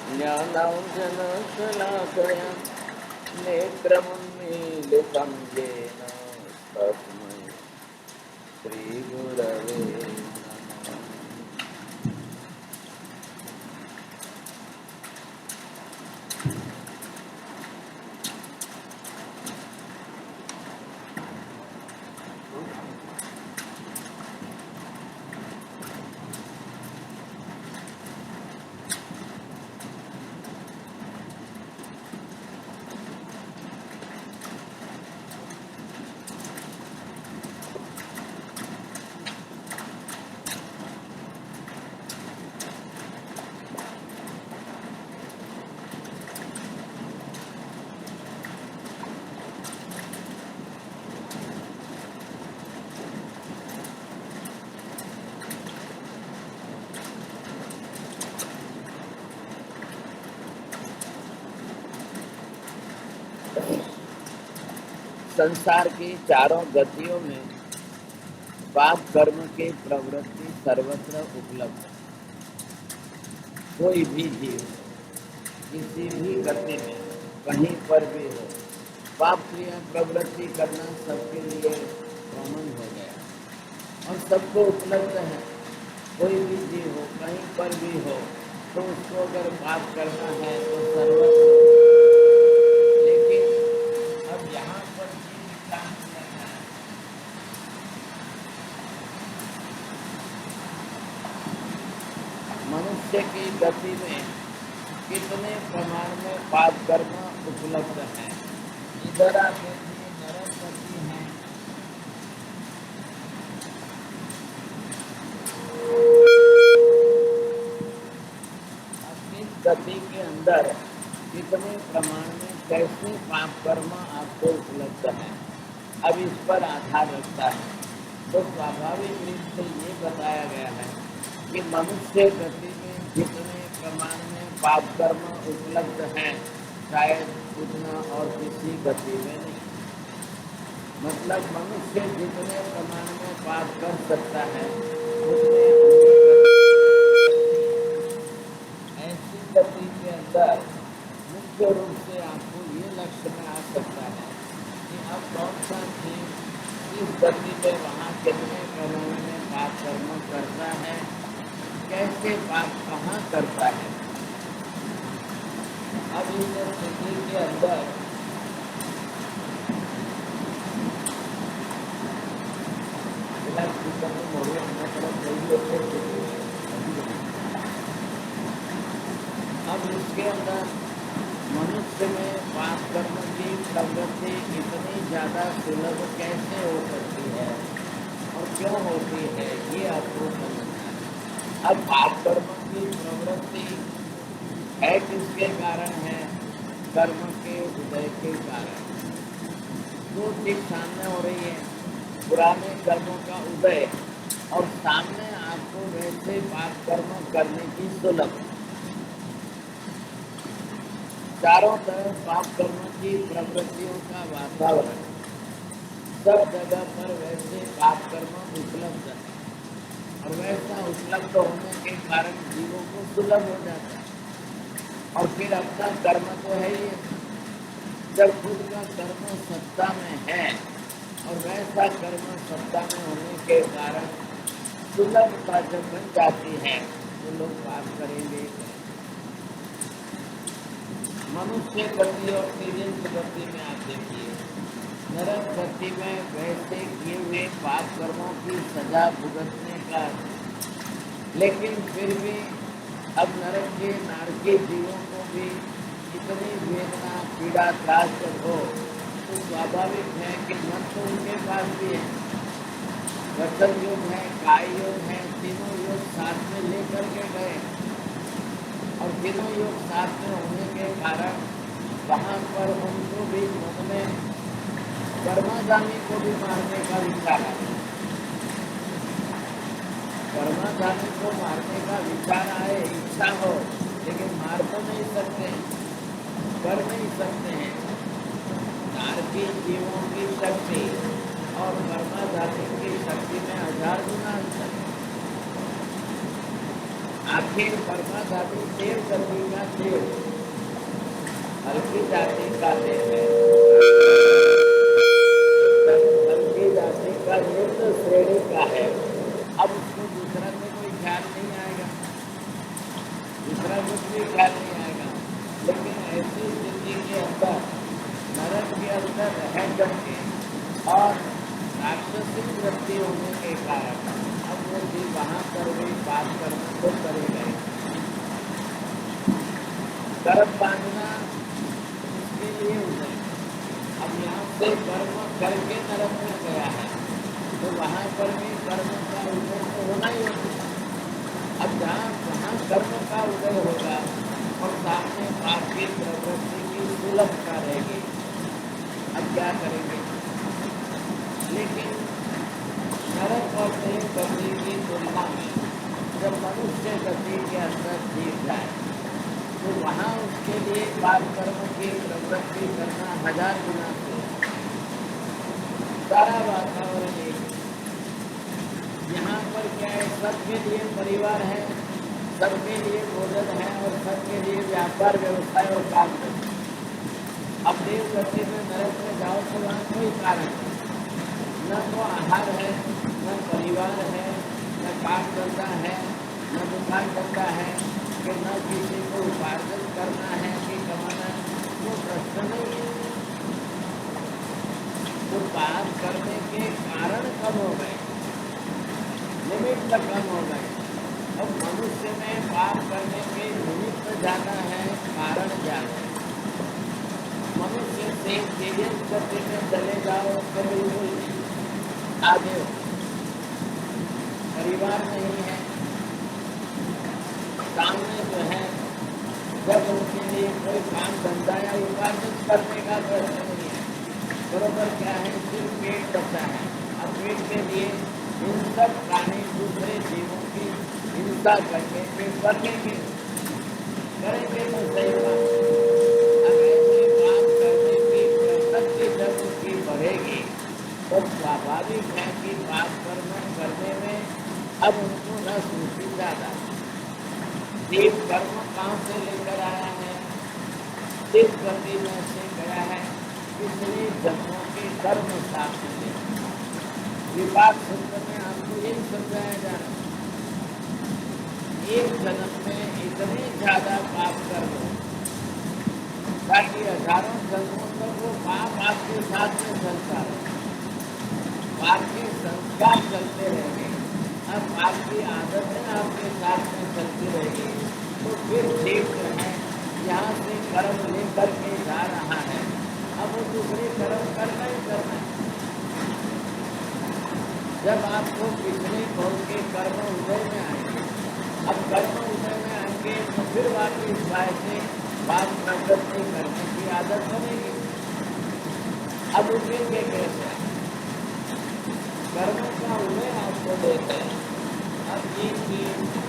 ज्ञानाञ्जनशलाकया नेत्रमुन्मीलितं येन तस्मै श्रीगुरवे नमः। संसार की चारों गतियों में पाप कर्म की प्रवृत्ति सर्वत्र उपलब्ध है। कोई भी जीव किसी भी गति में कहीं पर भी हो, पाप क्रिया प्रवृत्ति करना सबके लिए कॉमन हो गया और सबको उपलब्ध है। कोई भी जीव हो, कहीं पर भी हो, तो उसको अगर पाप करना है तो सर्वत्र। लेकिन अब यहाँ पर मनुष्य की गति में कितने प्रमाण में पाप कर्म उपलब्ध है। इधर आप देखिए, नरक गति है, इस गति के अंदर कितने प्रमाण में कैसे पाप कर्म आपको उपलब्ध है, अब इस पर आधार रखता है। तो स्वाभाविक रूप से ये बताया गया है कि मनुष्य गति में जितने प्रमाण में पाप कर्म उपलब्ध हैं, शायद उतना और किसी गति में नहीं। मतलब मनुष्य जितने प्रमाण में पाप कर सकता है, उतने ऐसी गति के अंदर मुख्य रूप से आपको ये लक्ष्य में आ सकता है कि अब कौन सा जीव इस गति में वहाँ कितने प्रमाण में पाप कर्म करता है, कैसे पाप कहाँ करता है। अब इस स्थिति के अंदर अब इसके अंदर मनुष्य में पाप कर्म की प्रवृत्ति इतनी ज़्यादा सुलभ कैसे हो सकती है और क्यों होती है, ये आपको समझना है। अब पाप कर्म की प्रवृत्ति है किसके कारण है? कर्म के उदय के कारण। वो ठीक सामने हो रही है, पुराने कर्मों का उदय, और सामने आपको वैसे पाप कर्म करने की सुलभ। चारों तरफ पाप कर्म की प्रवृत्तियों का वातावरण, सब जगह पर वैसे पाप कर्म उपलब्ध है और वैसा उपलब्ध होने के कारण जीवों को सुलभ हो जाता है। और फिर अपना कर्म तो है ही, जब खुद का कर्म सत्ता में है और वैसा कर्म सत्ता में होने के कारण सुलभता जब बन जाती है तो लोग पाप करेंगे। मनुष्य गति और तिर्यक गति में आप देखिए, नरक गति में वैसे किए हुए पाप कर्मों की सजा भुगतने का, लेकिन फिर भी अब नरक के नारकी जीवों को भी इतनी वेदना पीड़ा त्रास हो, तो स्वाभाविक है कि मन तो उनके पास भी है, वचन योग है, काय योग है, तीनों योग साथ में लेकर के गए और तीनों योग साथ में होने के कारण वहाँ पर उनको भी मन में कर्मागामी को भी मारने का विचार आया। कर्मागामी को मारने का विचार आए, इच्छा हो, लेकिन मार तो नहीं सकते, कर नहीं सकते हैं। नारकी जीवों की शक्ति और कर्मागामी की शक्ति में 1000 गुना अंतर। आखिर परमा धातु देव गति का देव, हल्की जाति का देव है, हल्की जाति का निम्न श्रेणी का है। अब उसको दूसरा से कोई ख्याल नहीं आएगा, दूसरा कुछ भी ख्याल नहीं आएगा। लेकिन ऐसी स्थिति के अंदर नरक के अंदर रह करके और राक्षसिक वृत्ति होने के कारण अब वो भी वहां पर भी बात करना तो करेगा। कर्म बांधना इसके लिए उधर, अब यहाँ से कर्म करके नरक में गया है तो वहां पर भी कर्म का उदय तो होना ही होगा। अब जहाँ वहाँ कर्म का उदय होगा और सामने पाप की प्रवृत्ति की सुलभता रहेगी, अब क्या करेंगे? लेकिन नरक और देव गति की तुलना में जब मनुष्य गति के अंदर जीत जाए तो वहाँ उसके लिए पाप कर्म की प्रवृत्ति करना 1000 गुना से सारा वातावरण एक। यहाँ पर क्या है, सबके लिए परिवार है, सबके लिए भोजन है और सबके लिए व्यापार व्यवसाय और काम करना। अब देव गति में नरक में जाओ तो वहाँ कोई कारण नहीं, न तो आहार है, न परिवार है, न काम धंधा है, न दुकान धंधा है, कि न किसी को उपार्जन करना है कि कमाना है, वो प्रश्न नहीं है। तो पाप करने के कारण कम हो गए, निमित्त कम हो गए। अब मनुष्य में पाप करने के निमित्त ज्यादा है, कारण ज्यादा है। मनुष्य से तेज गति में चले जाओ तो बिल्कुल आगे हो, परिवार नहीं है, सामने जो है जब उनके लिए कोई काम धंधा या उपार्जन करने का प्रश्न नहीं है, बरोबर क्या है, सिर्फ पेट बचा है। अब पेट के लिए हिंसक प्राणी दूसरे जीवों की हिंसा करके पेट भरनेंगे, करेंगे तो सही बात। अब ऐसे काम करने की प्रवृत्ति जब उसकी बढ़ेगी तो स्वाभाविक है कि पाप कर्म करने में अब उनको न सूची ज्यादा। देव कर्म कहाँ से लेकर आया है, देव गति में से गया है, इसलिए जन्मों के कर्म साथ मिले। विपाक सूत्र में आपको यही समझाया जा रहा है, एक जन्म में इतने ज्यादा पाप कर्म ताकि हजारों जन्मों तक वो पाप आपके साथ में चलता रहे, आपके संस्कार चलते रहेंगे, अब आपकी आदतें आपके साथ में चलती रहेगी। तो फिर ठीक है, यहाँ से कर्म लेकर के जा रहा है, अब वो दूसरे कर्म करना ही करना है। जब आपको पिछले कौन के कर्म उदय में आएंगे, अब कर्म उदय में आएंगे तो फिर वापिस से पाप प्रवृत्ति करने की आदत बनेगी। अब उठेंगे कैसे? कर्म का उदय आपको देते हैं। अब ये चीज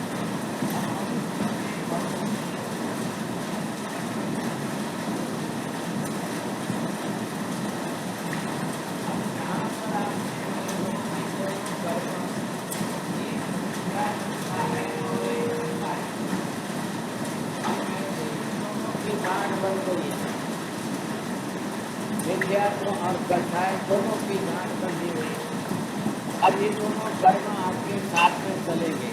और कथाएं दोनों की गांठ बंधी हुई। अब ये दोनों कर्म आपके साथ में चलेंगे,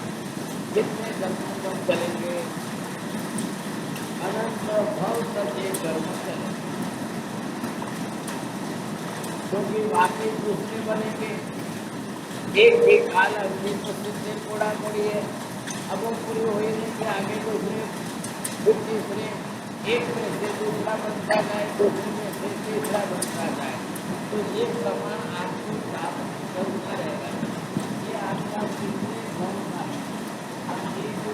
कितने जन्मों तक चलेंगे? अनंत भव तक ये कर्म चलेंगे, क्योंकि वाकई दूसरे बनेंगे। एक भी काल अवधि से कोड़ा कोड़ी है, अब वो पूरी हो ही नहीं कि आगे दूसरे फिर तीसरे, एक में से दूसरा बनता जाए, दूसरे में से तीसरा बनता जाए, तो ये प्रमाण आपको प्राप्त करना रहेगा। ये आपका कितने धन का है, अब ये जो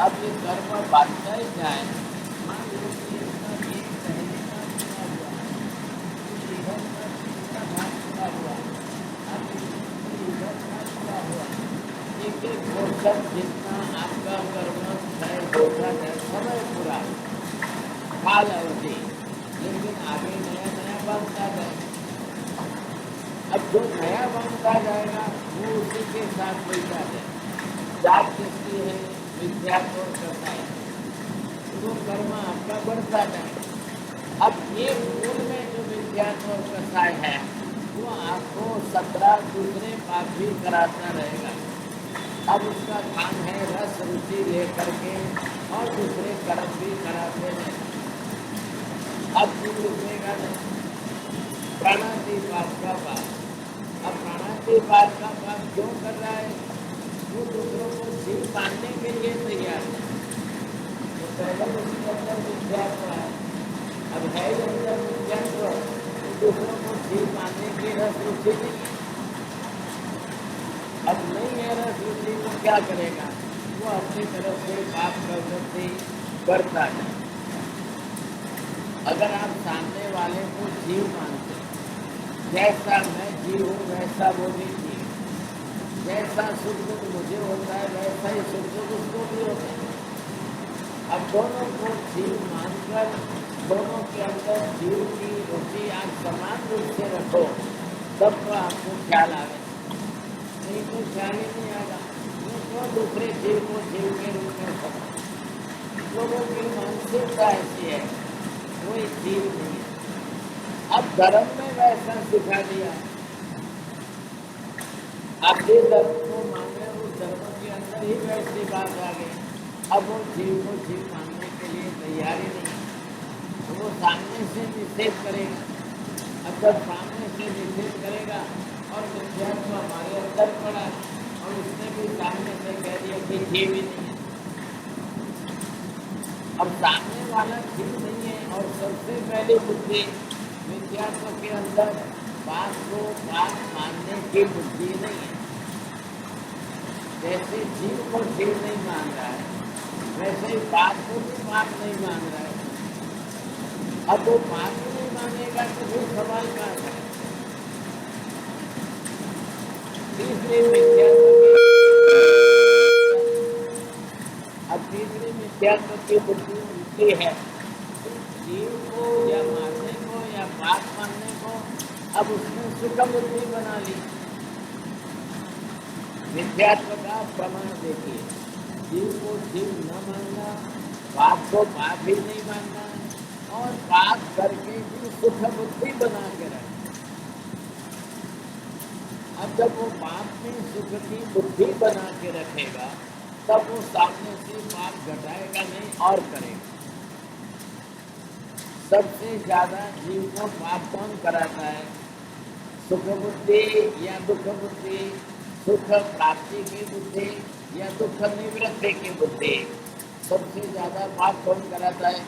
अब ये कर्म बांधता ही जाए। मान लीजिए इसका एक पहले का पूरा हुआ, इधर का दूसरा भाग पूरा हुआ, अब इधर का पूरा हुआ। एक एक पोर्शन जितना आपका कर्म तय होता है समय पूरा काल अवधि, लेकिन आगे नया नया बनता जाएगा। अब जो नया बनता जाएगा वो उसी के साथ मिलता जाएगा। जात किसकी है? विद्यात्व और कसाय, वो कर्म आपका बढ़ता जाएगा। अब ये मूल में जो विद्यात्व और कसाय है वो आपको 17 दूसरे पाप भी कराता रहेगा। अब उसका काम है रस रुचि लेकर के और दूसरे कर्म भी कराते हैं। अब जीव रुकेगा नहीं। प्राणातिपात का पाप, अब प्राणातिपात का पाप क्यों कर रहा है? वो दूसरों को जीव मानने के लिए तैयार है। तो पहले उसके अंदर विद्यात्व है, अब है ही अंदर विद्यात्व, तो दूसरों को जीव मानने की रस रुचि नहीं है। अब नहीं है रस रुचि तो क्या करेगा? वो अपनी तरफ से पाप प्रवृत्ति करता है। अगर आप सामने वाले को जीव मानते, जैसा मैं जीव हूँ वैसा वो भी जीव, जैसा सुख दुख मुझे होता है वैसा ही सुख दुख उसको भी होता है। अब दोनों को जीव मानकर दोनों के अंदर जीव की रुचि आप समान रूप से रखो, तब तो आपको ख्याल आवे, नहीं तो ख्याल ही नहीं आएगा। तो दूसरे जीव को जीव के रूप में समझो। लोगों की मानसिकता ऐसी है, कोई जीव नहीं है। अब धर्म में वैसा सिखा दिया, आप जिस धर्म को मान रहे हैं उस धर्म के अंदर ही वैसी बात आ गई। अब वो जीव को जीव मानने के लिए तैयार ही नहीं, तो वो सामने से निषेध करेगा। अब जब सामने से निषेध करेगा और विद्यात्व हमारे अंदर पड़ा और उसने भी सामने से कह दिया कि जीव ही नहीं है। अब सामने वाला जीव नहीं है और सबसे पहले बुद्धि विद्यात्व के अंदर बात को बात मानने की बुद्धि नहीं है। जैसे जीव को जीव नहीं मान रहा है वैसे ही बात को भी बात नहीं मान रहा है। अब वो बात को नहीं मानेगा तो फिर सवाल कहाँ है? तीसरे विद्यात्व अब तीसरे विद्यात्व की बुद्धि उल्टी है। जीव को या मारने को या बात मानने को अब उसने सुख बुद्धि बना ली। विद्यात्व का प्रमाण देखिए, जीव को जीव न मानना, बात को बात भी नहीं मानना और बात करके भी सुख बुद्धि बना के रखना। अब जब वो बात में सुख की बुद्धि बना के रखेगा तब वो सामने से बात घटाएगा नहीं और करेगा। सबसे ज्यादा जीव को पाप कौन कराता है? सुख बुद्धि या दुख बुद्धि, सुख प्राप्ति की बुद्धि या दुख निवृत्ति की बुद्धि। सबसे ज्यादा पाप कौन कराता है?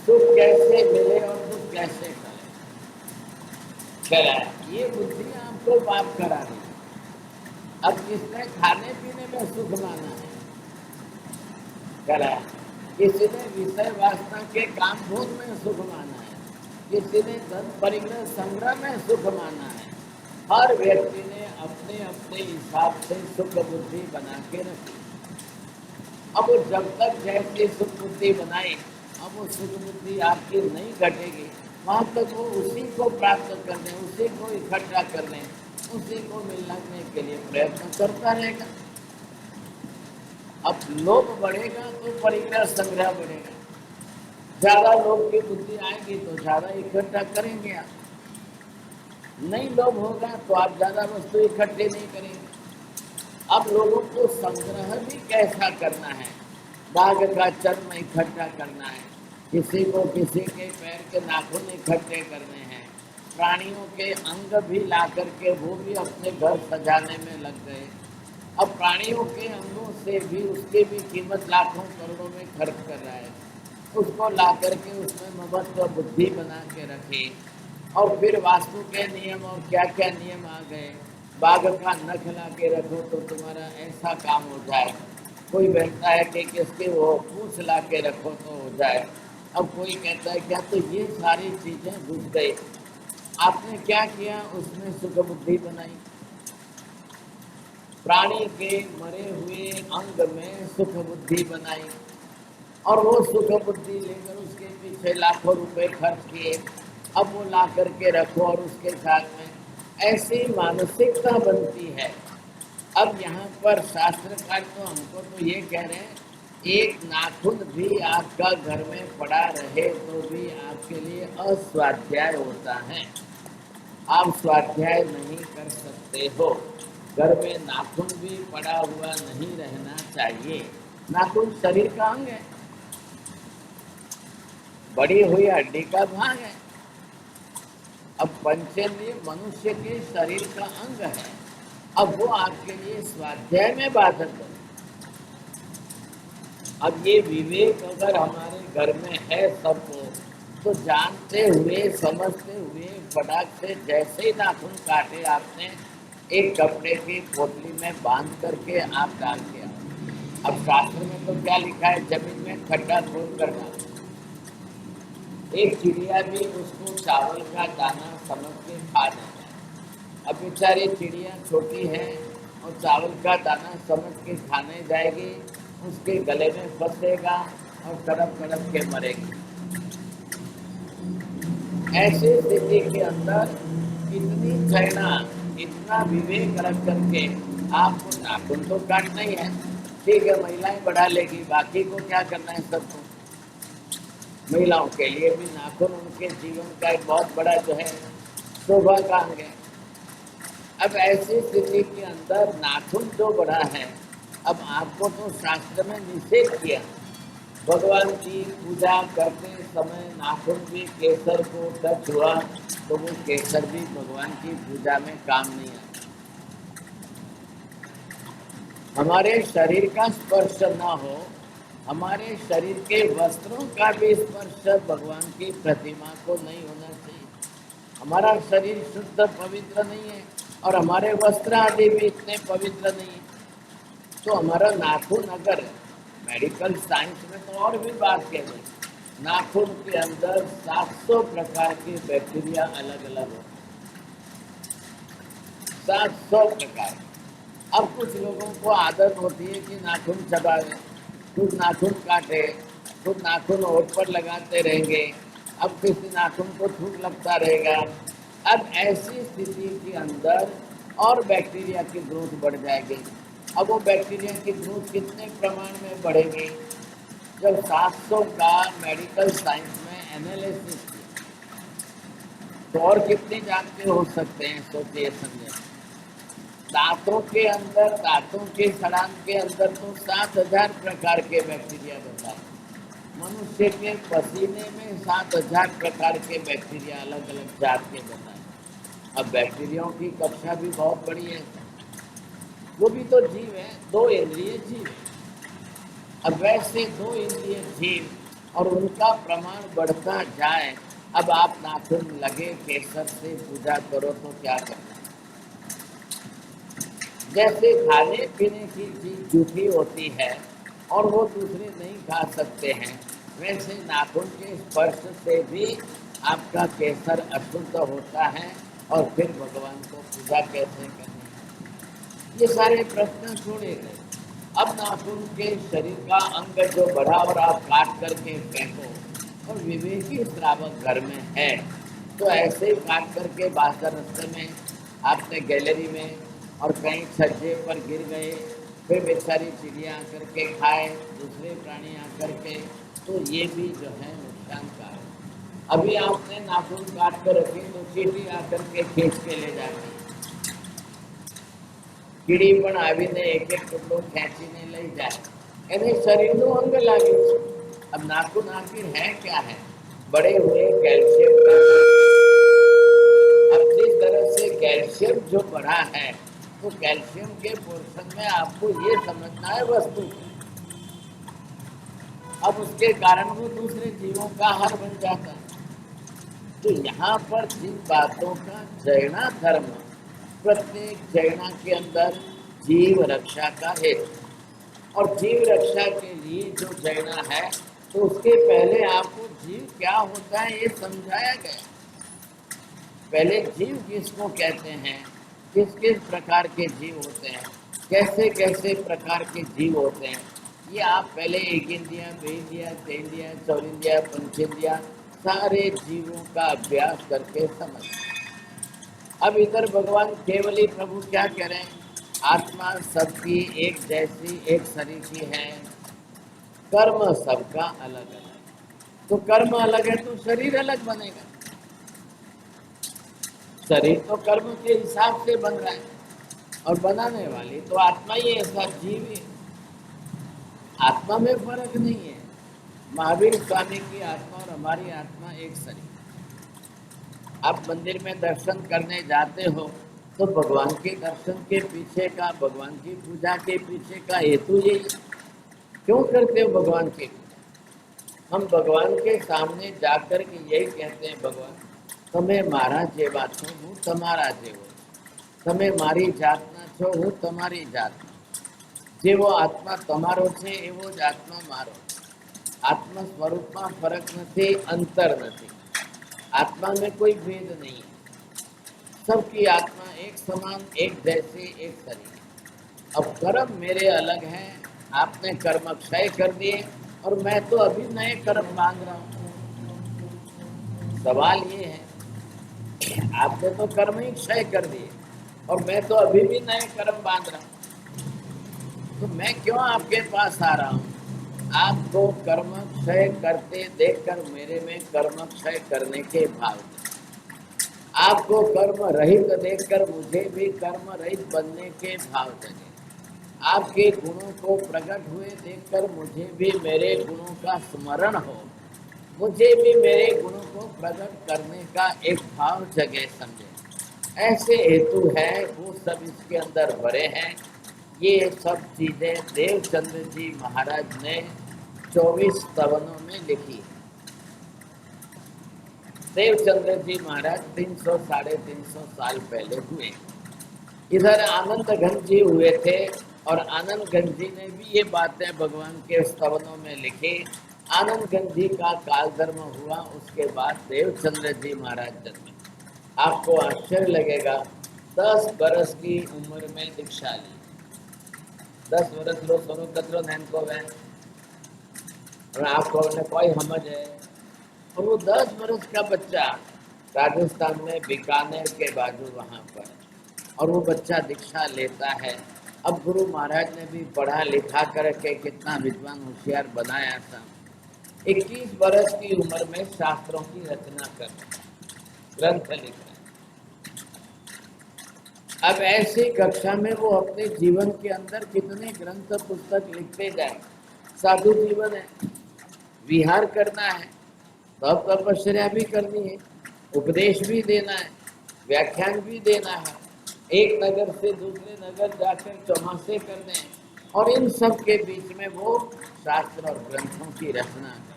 सुख कैसे मिले और दुख कैसे करे, ये बुद्धि आपको पाप करा रही। अब किसने खाने पीने में सुख माना है? करा। किसी ने विषय वासना के काम भोग में सुख माना है, किसी ने धन परिग्रह संग्रह में सुख माना है। हर व्यक्ति ने अपने अपने हिसाब से सुख बुद्धि बना के रखी। अब वो जब तक जैसी सुख बुद्धि बनाए, अब वो सुख बुद्धि आपकी नहीं घटेगी, वहां तक वो उसी को प्राप्त करने, उसी को इकट्ठा करने, उसी को मिलाने के लिए प्रयत्न करता रहेगा। अब लोभ बढ़ेगा तो परिग्रह संग्रह बढ़ेगा। ज्यादा लोभ की बुद्धि आएगी तो ज्यादा इकट्ठा करेंगे आप। नहीं लोभ होगा तो आप ज्यादा वस्तु इकट्ठे नहीं करेंगे। अब लोगों को संग्रह भी कैसा करना है? बाघ का चर्म इकट्ठा करना है, किसी को किसी के पैर के नाखून इकट्ठे करने हैं, प्राणियों के अंग भी ला करके वो भी अपने घर सजाने में लग गए। अब प्राणियों के अंगों से भी उसकी भी कीमत लाखों करोड़ों में खर्च कर रहा है। उसको ला करके उसमें ममत्व बुद्धि बना के रखे और फिर वास्तु के नियम और क्या क्या नियम आ गए। बाघ का नख ला के रखो तो तुम्हारा ऐसा काम हो जाए। कोई कहता है कि किसके वो पूछ ला के रखो तो हो जाए। अब कोई कहता है क्या, तो ये सारी चीजें घुस गई। आपने क्या किया? उसमें सुख बुद्धि बनाई। प्राणी के मरे हुए अंग में सुख बुद्धि बनाई और वो सुख बुद्धि लेकर उसके पीछे लाखों रुपए खर्च किए। अब वो ला करके रखो और उसके साथ में ऐसी मानसिकता बनती है। अब यहाँ पर शास्त्रकार तो हमको तो ये कह रहे हैं, एक नाखून भी आपका घर में पड़ा रहे तो भी आपके लिए अस्वाध्याय होता है। आप स्वाध्याय नहीं कर सकते हो। घर में नाखून भी पड़ा हुआ नहीं रहना चाहिए। नाखून शरीर का अंग है, बड़ी हुई हड्डी का भाग है। अब पंचेंद्रिय मनुष्य के शरीर का अंग है, अब वो आपके लिए स्वाध्याय में बाधक है। अब ये विवेक अगर हमारे घर में है सबको, तो जानते हुए समझते हुए फटाक से जैसे ही नाखून काटे आपने एक कपड़े की पोटली में बांध करके आप डाल के आओ। अब शास्त्र में तो क्या लिखा है, जमीन में खड्डा खोद कर डालो। एक चिड़िया भी उसको चावल का दाना समझ के खा जाता है। अब बेचारी चिड़िया छोटी है और चावल का दाना समझ के खाने जाएगी, उसके गले में फंसेगा और तड़प तड़प के मरेगी। ऐसी स्थिति के अंदर इतनी प्रेरणा, इतना विवेक रख करके आपको नाखून तो काटना ही है। ठीक है, महिलाएं बढ़ा लेगी, बाकी को क्या करना है सबको। महिलाओं के लिए भी नाखून उनके जीवन का एक बहुत बड़ा जो है शोभा का अंग है। अब ऐसी स्थिति के अंदर नाखून जो बड़ा है, अब आपको तो शास्त्र में निषेध किया, भगवान की पूजा करते समय नाखून भी केसर को टच हुआ तो वो केसर भी भगवान की पूजा में काम नहीं आता। हमारे शरीर का स्पर्श न हो, हमारे शरीर के वस्त्रों का भी स्पर्श भगवान की प्रतिमा को नहीं होना चाहिए। हमारा शरीर शुद्ध पवित्र नहीं है और हमारे वस्त्र आदि भी इतने पवित्र नहीं है, तो हमारा नाखून अगर मेडिकल साइंस में तो और भी बात कह रहे, नाखून के अंदर 700 प्रकार के बैक्टीरिया अलग अलग होते हैं। 700 प्रकार। अब कुछ लोगों को आदत होती है कि नाखून चबावे, कुछ नाखून काटे, कुछ नाखून होठ पर लगाते रहेंगे, अब किसी नाखून को थूक लगता रहेगा। अब ऐसी स्थिति के अंदर और बैक्टीरिया की ग्रोथ बढ़ जाएगी। अब वो बैक्टीरिया की ग्रोथ कितने प्रमाण में बढ़ेगी, जब 700 का मेडिकल साइंस में एनालिसिस तो और कितने जानते हो सकते हैं, सोचिए समझे। दांतों के अंदर, दांतों के सड़ान के अंदर तो 7000 प्रकार के बैक्टीरिया बताए। मनुष्य के पसीने में 7000 प्रकार के बैक्टीरिया अलग अलग जात के बताए। अब बैक्टीरियाओं की कक्षा भी बहुत बड़ी है, वो भी तो जीव है, 2 इंद्रिय जीव है। अब वैसे 2 इंद्रिय जीव और उनका प्रमाण बढ़ता जाए, अब आप नाखून लगे केसर से पूजा करो तो क्या करना। जैसे खाने पीने की चीज झूठी होती है और वो दूसरे नहीं खा सकते हैं, वैसे नाखून के स्पर्श से भी आपका केसर अशुद्ध होता है और फिर भगवान को पूजा कैसे करनी। ये सारे प्रश्न छोड़े गए। अब नाखून के शरीर का अंग जो बढ़ा और आप काट करके फेंको, और विवेकी श्रावक घर में है तो ऐसे ही काट करके बाहर रास्ते में आपने गैलरी में और कहीं छज्जे पर गिर गए, फिर बेचारी चिड़िया आकर के खाए, दूसरे प्राणी आकर के, तो ये भी जो है नुकसानकारक। अभी आपने नाखून काट कर रखी तो चींटी आकर के खींच के ले जाती, कीड़ी पण आવીને एक एक टुकड़ो ખેંચીને લઈ જાય, એને શરીરનું અંગ લાગે છે। अब नाखून आखिर है क्या है, बड़े हुए कैल्शियम का। अब जिस तरह से कैल्शियम जो बढ़ा है, तो कैल्शियम के पोर्शन में आपको ये समझना है वस्तु, अब उसके कारण वो दूसरे जीवों का आहार बन जाता है। तो यहाँ पर जिन बातों का जैना धर्म, प्रत्येक जैना के अंदर जीव रक्षा का है, और जीव रक्षा के लिए जो जैना है तो उसके पहले आपको जीव क्या होता है ये समझाया गया। पहले जीव किसको कहते हैं, किस किस प्रकार के जीव होते हैं, कैसे कैसे प्रकार के जीव होते हैं, ये आप पहले एक इंद्रिया, दो इंद्रिया, तीन इंद्रिया, चौर इंद्रिया, पंचेंद्रिया, सारे जीवों का अभ्यास करके समझ। अब इधर भगवान केवल ही प्रभु क्या कह रहे हैं, आत्मा सबकी एक जैसी एक शरीर की है, कर्म सबका अलग अलग। तो कर्म अलग है तो शरीर अलग बनेगा। शरीर तो कर्म के हिसाब से बन रहा है और बनाने वाली तो आत्मा ही ऐसा जीव है। आत्मा में फर्क नहीं है। महावीर स्वामी की आत्मा और हमारी आत्मा एक शरीर। आप मंदिर में दर्शन करने जाते हो तो भगवान के दर्शन के पीछे का, भगवान की पूजा के पीछे का हेतु यही। क्यों करते हो भगवान की पूजा? हम भगवान के सामने जाकर के यही कहते हैं, भगवान તમે મારા જેવા છો, હું તમારા જેવો, તમે મારી જાતના છો, હું તમારી જાતનો, જેવો આત્મા તમારો છે એવો જ આત્મા મારો। આત્મા સ્વરૂપમાં ફરક નથી, અંતર નથી। आत्मा में कोई भेद नहीं है। सबकी आत्मा एक समान, एक जैसी, एक शरीर। अब कर्म मेरे अलग हैं, आपने कर्म क्षय कर दिए और मैं तो अभी नए कर्म बांध रहा हूँ। सवाल ये है, आपने तो कर्म ही क्षय कर दिए और मैं तो अभी भी नए कर्म बांध रहा हूँ, तो मैं क्यों आपके पास आ रहा हूँ? आपको कर्म क्षय करते देखकर मेरे में कर्म क्षय करने के भाव, आपको कर्म रहित देखकर मुझे भी कर्म रहित बनने के भाव जगे। आपके गुणों को प्रकट हुए देखकर मुझे भी मेरे गुणों का स्मरण हो, मुझे भी मेरे गुणों को प्रकट करने का एक भाव जगे, समझे। ऐसे हेतु है वो सब इसके अंदर भरे हैं। ये सब चीजें देवचंद्र जी महाराज ने 24 स्तवनों में लिखी है। देवचंद्र जी महाराज 300 साढ़े 300 साल पहले हुए। इधर आनंद घन जी हुए थे और आनंद घन जी ने भी ये बातें भगवान के स्तवनों में लिखी। आनंद घन जी का काल धर्म हुआ, उसके बाद देवचंद्र जी महाराज जन्मे। आपको आश्चर्य लगेगा, 10 बरस की उम्र में दीक्षा ली। 10 वर्ष लो सोनो कतरो नैन को वैन और आपको कोई समझ है। और वो 10 वर्ष का बच्चा राजस्थान में बीकानेर के बाजू वहाँ पर, और वो बच्चा दीक्षा लेता है। अब गुरु महाराज ने भी पढ़ा लिखा करके कितना विद्वान होशियार बनाया था। 21 वर्ष की उम्र में शास्त्रों की रचना कर ग्रंथ लिखा। अब ऐसी कक्षा में वो अपने जीवन के अंदर कितने ग्रंथ पुस्तक लिखते जाए। साधु जीवन है, विहार करना है, तब तपस्या भी करनी है, उपदेश भी देना है, व्याख्यान भी देना है, एक नगर से दूसरे नगर जाकर चौमासे करने हैं, और इन सब के बीच में वो शास्त्र और ग्रंथों की रचना कर।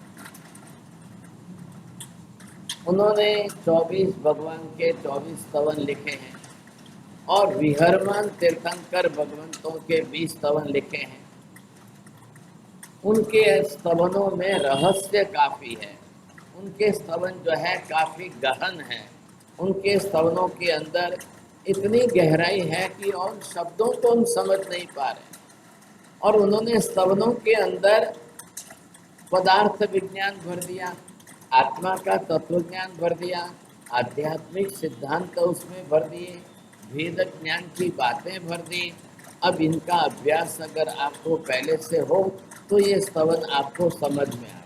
उन्होंने 24 भगवान के 24 स्तवन लिखे हैं और विहरमान तीर्थंकर भगवंतों के 20 स्तवन लिखे हैं। उनके स्तवनों में रहस्य काफी है। उनके स्तवन जो है काफी गहन है। उनके स्तवनों के अंदर इतनी गहराई है कि और शब्दों को हम समझ नहीं पा रहे। और उन्होंने स्तवनों के अंदर पदार्थ विज्ञान भर दिया, आत्मा का तत्व ज्ञान भर दिया, आध्यात्मिक सिद्धांत उसमें भर दिए, वेद ज्ञान की बातें भर दी। अब इनका अभ्यास अगर आपको पहले से हो तो ये स्तवन आपको समझ में आए।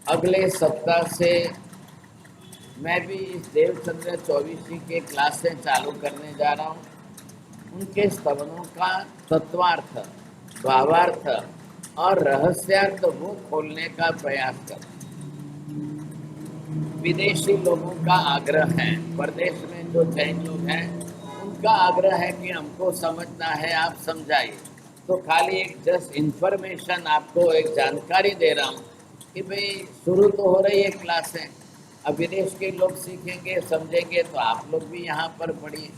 अगले सप्ताह से मैं भी इस देवचंद्र 24 के क्लासें चालू करने जा रहा हूँ। उनके स्तवनों का तत्वार्थ, भावार्थ और रहस्यार्थ वो खोलने का प्रयास कर। विदेशी लोगों का आग्रह है, प्रदेश में जो जैन लोग हैं उनका आग्रह है कि हमको समझना है, आप समझाइए। तो खाली एक जस्ट इन्फॉर्मेशन आपको एक जानकारी दे रहा हूँ कि भाई शुरू तो हो रही है क्लासें, अब विदेश के लोग सीखेंगे समझेंगे तो आप लोग भी यहाँ पर पढ़िए।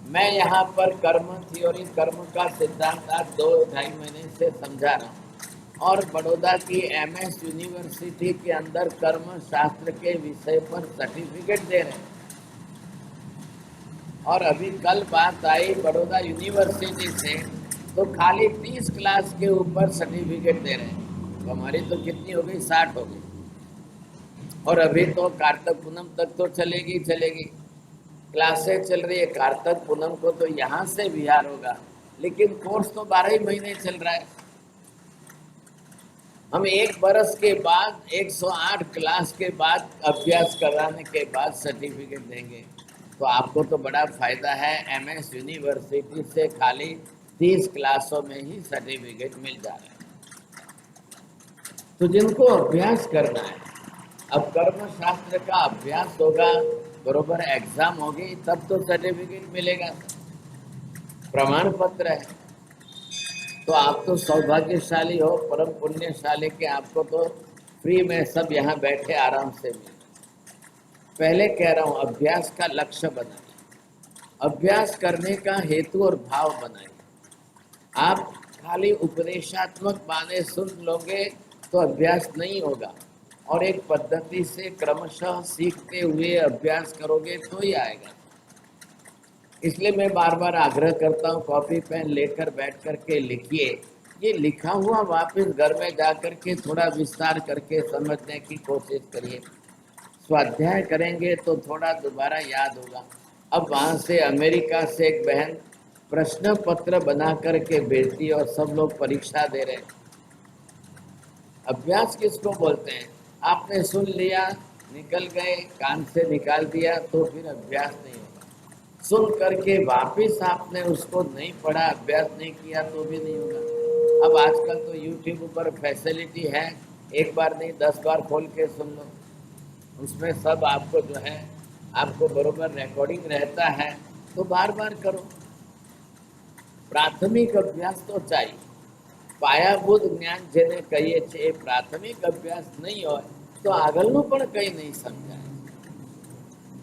मैं यहाँ पर कर्म थ्योरी, कर्म का सिद्धांत आज 2-2.5 महीने से समझा रहा हूँ और बड़ौदा की MS यूनिवर्सिटी के अंदर कर्म शास्त्र के विषय पर सर्टिफिकेट दे रहे हैं। और अभी कल बात आई बड़ौदा यूनिवर्सिटी से, तो खाली 30 क्लास के ऊपर सर्टिफिकेट दे रहे हैं। तो हमारी तो कितनी हो गई, 60 हो गई। और अभी तो कार्तिक पूनम तक तो चलेगी चलेगी, क्लासेस चल रही है। कार्तिक पूनम को तो यहाँ से बिहार होगा, लेकिन कोर्स तो 12 ही महीने चल रहा है। हम एक बरस के बाद 108 क्लास के बाद अभ्यास कराने के बाद सर्टिफिकेट देंगे। तो आपको तो बड़ा फायदा है, एमएस यूनिवर्सिटी से खाली 30 क्लासों में ही सर्टिफिकेट मिल जा रहा है। तो जिनको अभ्यास करना है, अब कर्म शास्त्र का अभ्यास होगा, बरोबर एग्जाम होगी, तब तो सर्टिफिकेट मिलेगा, प्रमाण पत्र है। तो आप तो सौभाग्यशाली हो, परम पुण्यशाली के आपको तो फ्री में सब यहाँ बैठे आराम से मिले। पहले कह रहा हूँ, अभ्यास का लक्ष्य बनाइए, अभ्यास करने का हेतु और भाव बनाइए। आप खाली उपदेशात्मक बातें सुन लोगे तो अभ्यास नहीं होगा, और एक पद्धति से क्रमशः सीखते हुए अभ्यास करोगे तो ही आएगा। इसलिए मैं बार बार आग्रह करता हूँ, कॉपी पेन लेकर बैठ कर के लिखिए। ये लिखा हुआ वापस घर में जा कर के थोड़ा विस्तार करके समझने की कोशिश करिए। स्वाध्याय करेंगे तो थोड़ा दोबारा याद होगा। अब वहाँ से अमेरिका से एक बहन प्रश्न पत्र बना करके भेजती है और सब लोग परीक्षा दे रहे हैं। अभ्यास किसको बोलते हैं? आपने सुन लिया, निकल गए, कान से निकाल दिया, तो फिर अभ्यास नहीं होगा। सुन करके वापिस आपने उसको नहीं पढ़ा, अभ्यास नहीं किया, तो भी नहीं होगा। अब आजकल तो यूट्यूब पर फैसिलिटी है, एक बार नहीं 10 बार खोल के सुन लो, उसमें सब आपको जो है आपको बरोबर रिकॉर्डिंग रहता है, तो बार बार करो। प्राथमिक अभ्यास तो चाहिए। पायाभूत ज्ञान જેને કહીએ છીએ, प्राथमिक अभ्यास नहीं हो तो આગળનું પણ કંઈ નહીં સમજાય।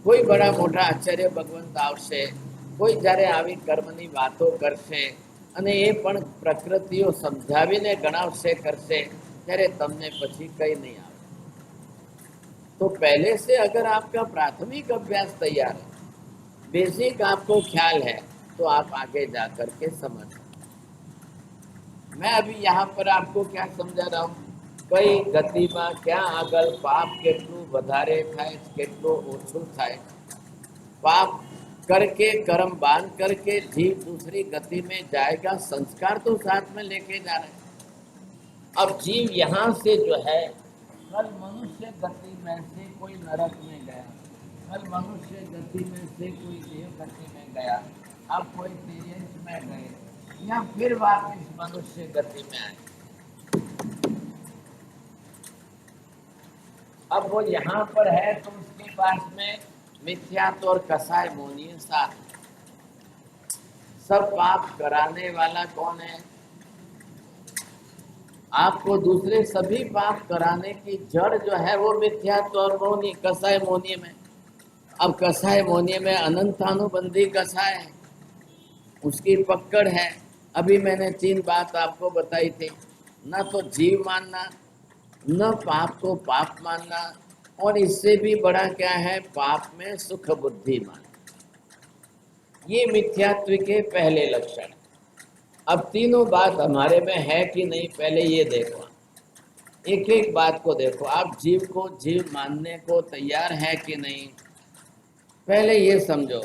કોઈ બડા મોટા આચાર્ય ભગવંત આવશે, કોઈ જ્યારે આવી કર્મની વાતો કરશે અને એ પણ પ્રકૃતિઓ સમજાવીને ગણાવશે કરશે, ત્યારે તમને પછી કંઈ નહીં આવે। तो पहले से अगर आपका प्राथमिक अभ्यास तैयार है, बेसिक आपको ख्याल है, तो आप आगे जा कर के समझ। मैं अभी यहाँ पर आपको क्या समझा रहा हूँ, कई गतिમાં क्या આગળ પાપ કેટલું વધારે થાય કેટલું ઓછું થાય। पाप करके कर्म बांध करके जीव दूसरी गति में जाएगा, संस्कार तो साथ में लेके जा रहे हैं। अब जीव यहाँ से जो है, कल मनुष्य गति में से कोई नरक में गया, कल मनुष्य गति में से कोई देव गति में गया, अब कोई तेजस में गए, या फिर वापस मनुष्य गति में आए। अब वो यहाँ पर है तो उसके पास में मिथ्यात्व और कसाय मोनिय साथ। सब पाप कराने वाला कौन है? आपको दूसरे सभी पाप कराने की जड़ जो है वो मिथ्यात्व और मोनी, कसाय मोनिय में। अब कसाय मोनिय में अनंतानुबंधी कसाय है, उसकी पकड़ है। अभी मैंने 3 बात आपको बताई थी, न तो जीव मानना, न पाप को पाप मानना, और इससे भी बड़ा क्या है, पाप में सुख बुद्धि मानना। ये मिथ्यात्व के पहले लक्षण। अब तीनों बात हमारे में है कि नहीं, पहले ये देखो, एक एक बात को देखो। आप जीव को जीव मानने को तैयार है कि नहीं, पहले ये समझो।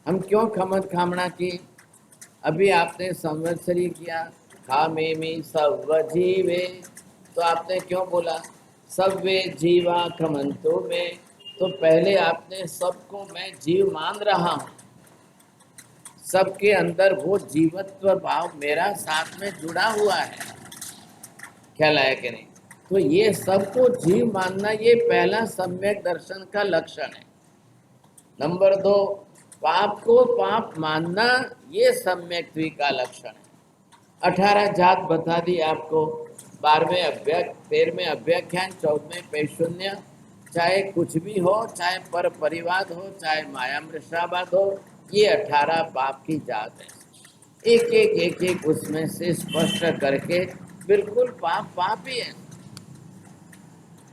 हम क्यों खमत खामना की? अभी आपने संवत्सरी किया, खामेमि सर्व जीवे, तो आपने क्यों बोला सर्वे जीवा खमंतो में? तो पहले आपने सबको मैं जीव मान रहा हूँ, सबके अंदर वो जीवत्व भाव मेरा साथ में जुड़ा हुआ है, ख्याल आया कि नहीं? तो ये सबको जीव मानना, ये पहला सम्यक दर्शन का लक्षण है। नंबर 2, पाप को पाप मानना, ये सम्यक्त्व का लक्षण है। 18 जात बता दी आपको, 12वें अभ्यास, 13वें अभ्याख्यान, 14वें पैशून्य। चाहे कुछ भी हो, चाहे पर परिवाद हो, चाहे माया मृषावाद हो, ये 18 पाप की जात है। एक एक उसमें से स्पष्ट करके बिल्कुल पाप पाप ही है,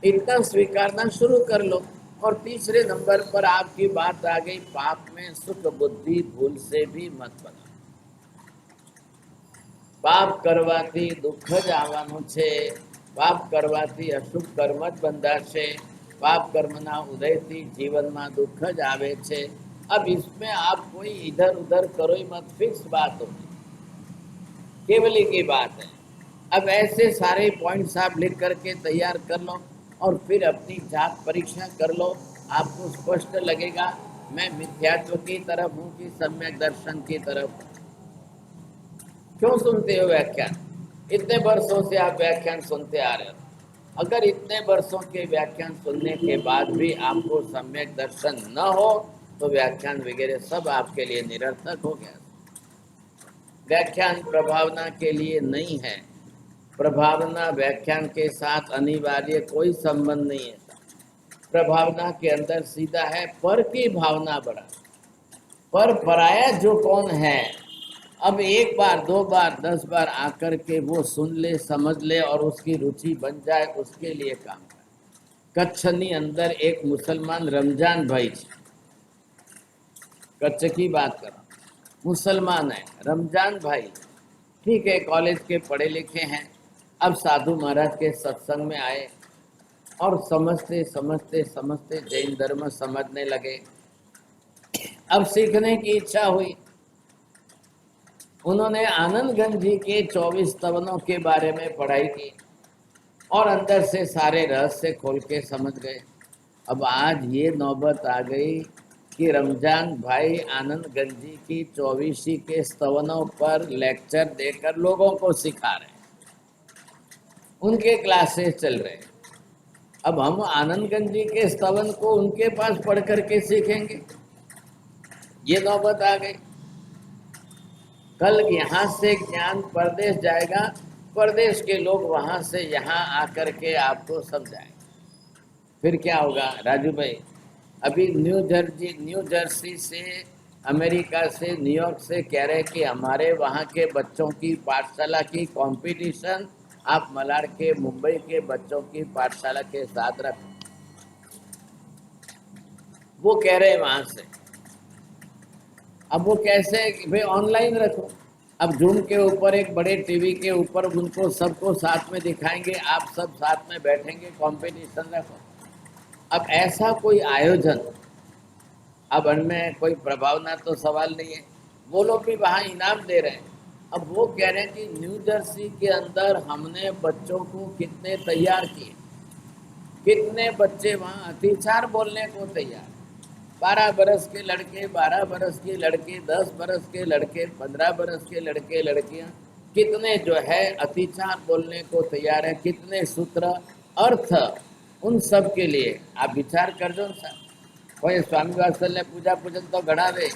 इतना स्वीकारना शुरू कर लो। और तीसरे नंबर पर आपकी बात आ गई, पाप में सुख बुद्धि भूल से भी मत बना। પાપ કરવાથી દુઃખ જ આવવાનું છે, પાપ કરવાથી અશુભ કર્મ જ બંધાશે, પાપ કર્મના ઉદયથી જીવનમાં दुख જ આવે છે। अब इसमें आप कोई इधर उधर करो ही मत, फिक्स बात होगी, केवल एक ही बात है। अब ऐसे सारे पॉइंट्स आप लिख करके तैयार कर लो और फिर अपनी जात परीक्षा कर लो। आपको स्पष्ट लगेगा मैं मिथ्यात्व की तरफ हूँ कि सम्यक दर्शन की तरफ हूँ। क्यों सुनते हो व्याख्यान? इतने वर्षों से आप व्याख्यान सुनते आ रहे हो। अगर इतने वर्षों के व्याख्यान सुनने के बाद भी आपको सम्यक दर्शन न हो तो व्याख्यान वगैरह सब आपके लिए निरर्थक हो गया। व्याख्यान प्रभावना के लिए नहीं है, प्रभावना व्याख्यान के साथ अनिवार्य कोई संबंध नहीं है। प्रभावना के अंदर सीधा है पर की भावना बढ़ा, पर पराया जो कौन है। अब एक बार 2 बार 10 बार आकर के वो सुन ले, समझ ले और उसकी रुचि बन जाए, उसके लिए काम करे। कच्छनी अंदर एक मुसलमान रमजान भाई, कच्छ की बात करो, मुसलमान है रमजान भाई, ठीक है, कॉलेज के पढ़े लिखे हैं। अब साधु महाराज के सत्संग में आए और समझते समझते समझते जैन धर्म समझने लगे। अब सीखने की इच्छा हुई, उन्होंने आनंदगंज जी के 24 स्तवनों के बारे में पढ़ाई की और अंदर से सारे रहस्य खोल के समझ गए। अब आज ये नौबत आ गई कि रमजान भाई आनंदगंज जी की 24 के स्तवनों पर लेक्चर देकर लोगों को सिखा रहे हैं, उनके क्लासेस चल रहे हैं। अब हम आनंदगंज जी के स्तवन को उनके पास पढ़ करके सीखेंगे, ये नौबत आ गई। कल यहाँ से ज्ञान परदेश जाएगा, परदेश के लोग वहाँ से यहाँ आकर के आपको समझाएंगे। फिर क्या होगा राजू भाई? अभी न्यू जर्सी से, अमेरिका से, न्यूयॉर्क से कह रहे कि हमारे वहाँ के बच्चों की पाठशाला की कंपटीशन आप मलाड के, मुंबई के बच्चों की पाठशाला के साथ रखो। वो कह रहे हैं वहाँ से। अब वो कैसे कि भाई ऑनलाइन रखो। अब जूम के ऊपर एक बड़े टीवी के ऊपर उनको सबको साथ में दिखाएंगे, आप सब साथ में बैठेंगे, कंपटीशन रखो। अब ऐसा कोई आयोजन, अब उनमें कोई प्रभावना तो सवाल नहीं है, वो लोग भी वहाँ इनाम दे रहे हैं। अब वो कह रहे हैं कि न्यू जर्सी के अंदर हमने बच्चों को कितने तैयार किए, कितने बच्चे वहाँ अतिचार बोलने को तैयार। 12 बरस के लड़के, 12 बरस के लड़के, 10 बरस के लड़के, 15 बरस के लड़के लड़कियाँ, कितने जो है अतिचार बोलने को तैयार है, कितने सूत्र अर्थ उन सब के लिए आप विचार कर दो। कोई स्वामी वात्सल्य पूजा पूजन तो घड़ा दे,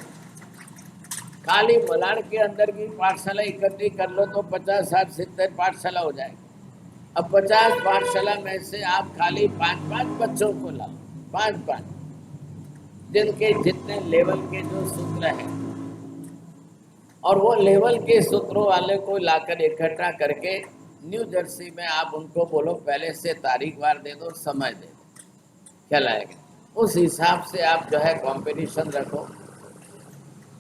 खाली मलाड के अंदर की पाठशाला इकट्ठी कर लो तो 50, 60, 70 पाठशाला हो जाएगी। अब 50 पाठशाला में से आप खाली 5-5 बच्चों को लाओ, 5-5, जिनके जितने लेवल के जो सूत्र हैं, और वो लेवल के सूत्रों वाले को लाकर इकट्ठा करके न्यू जर्सी में आप उनको बोलो पहले से तारीख वार दे दो, समय दे दो, क्या लाएगा, उस हिसाब से आप जो है कंपटीशन रखो।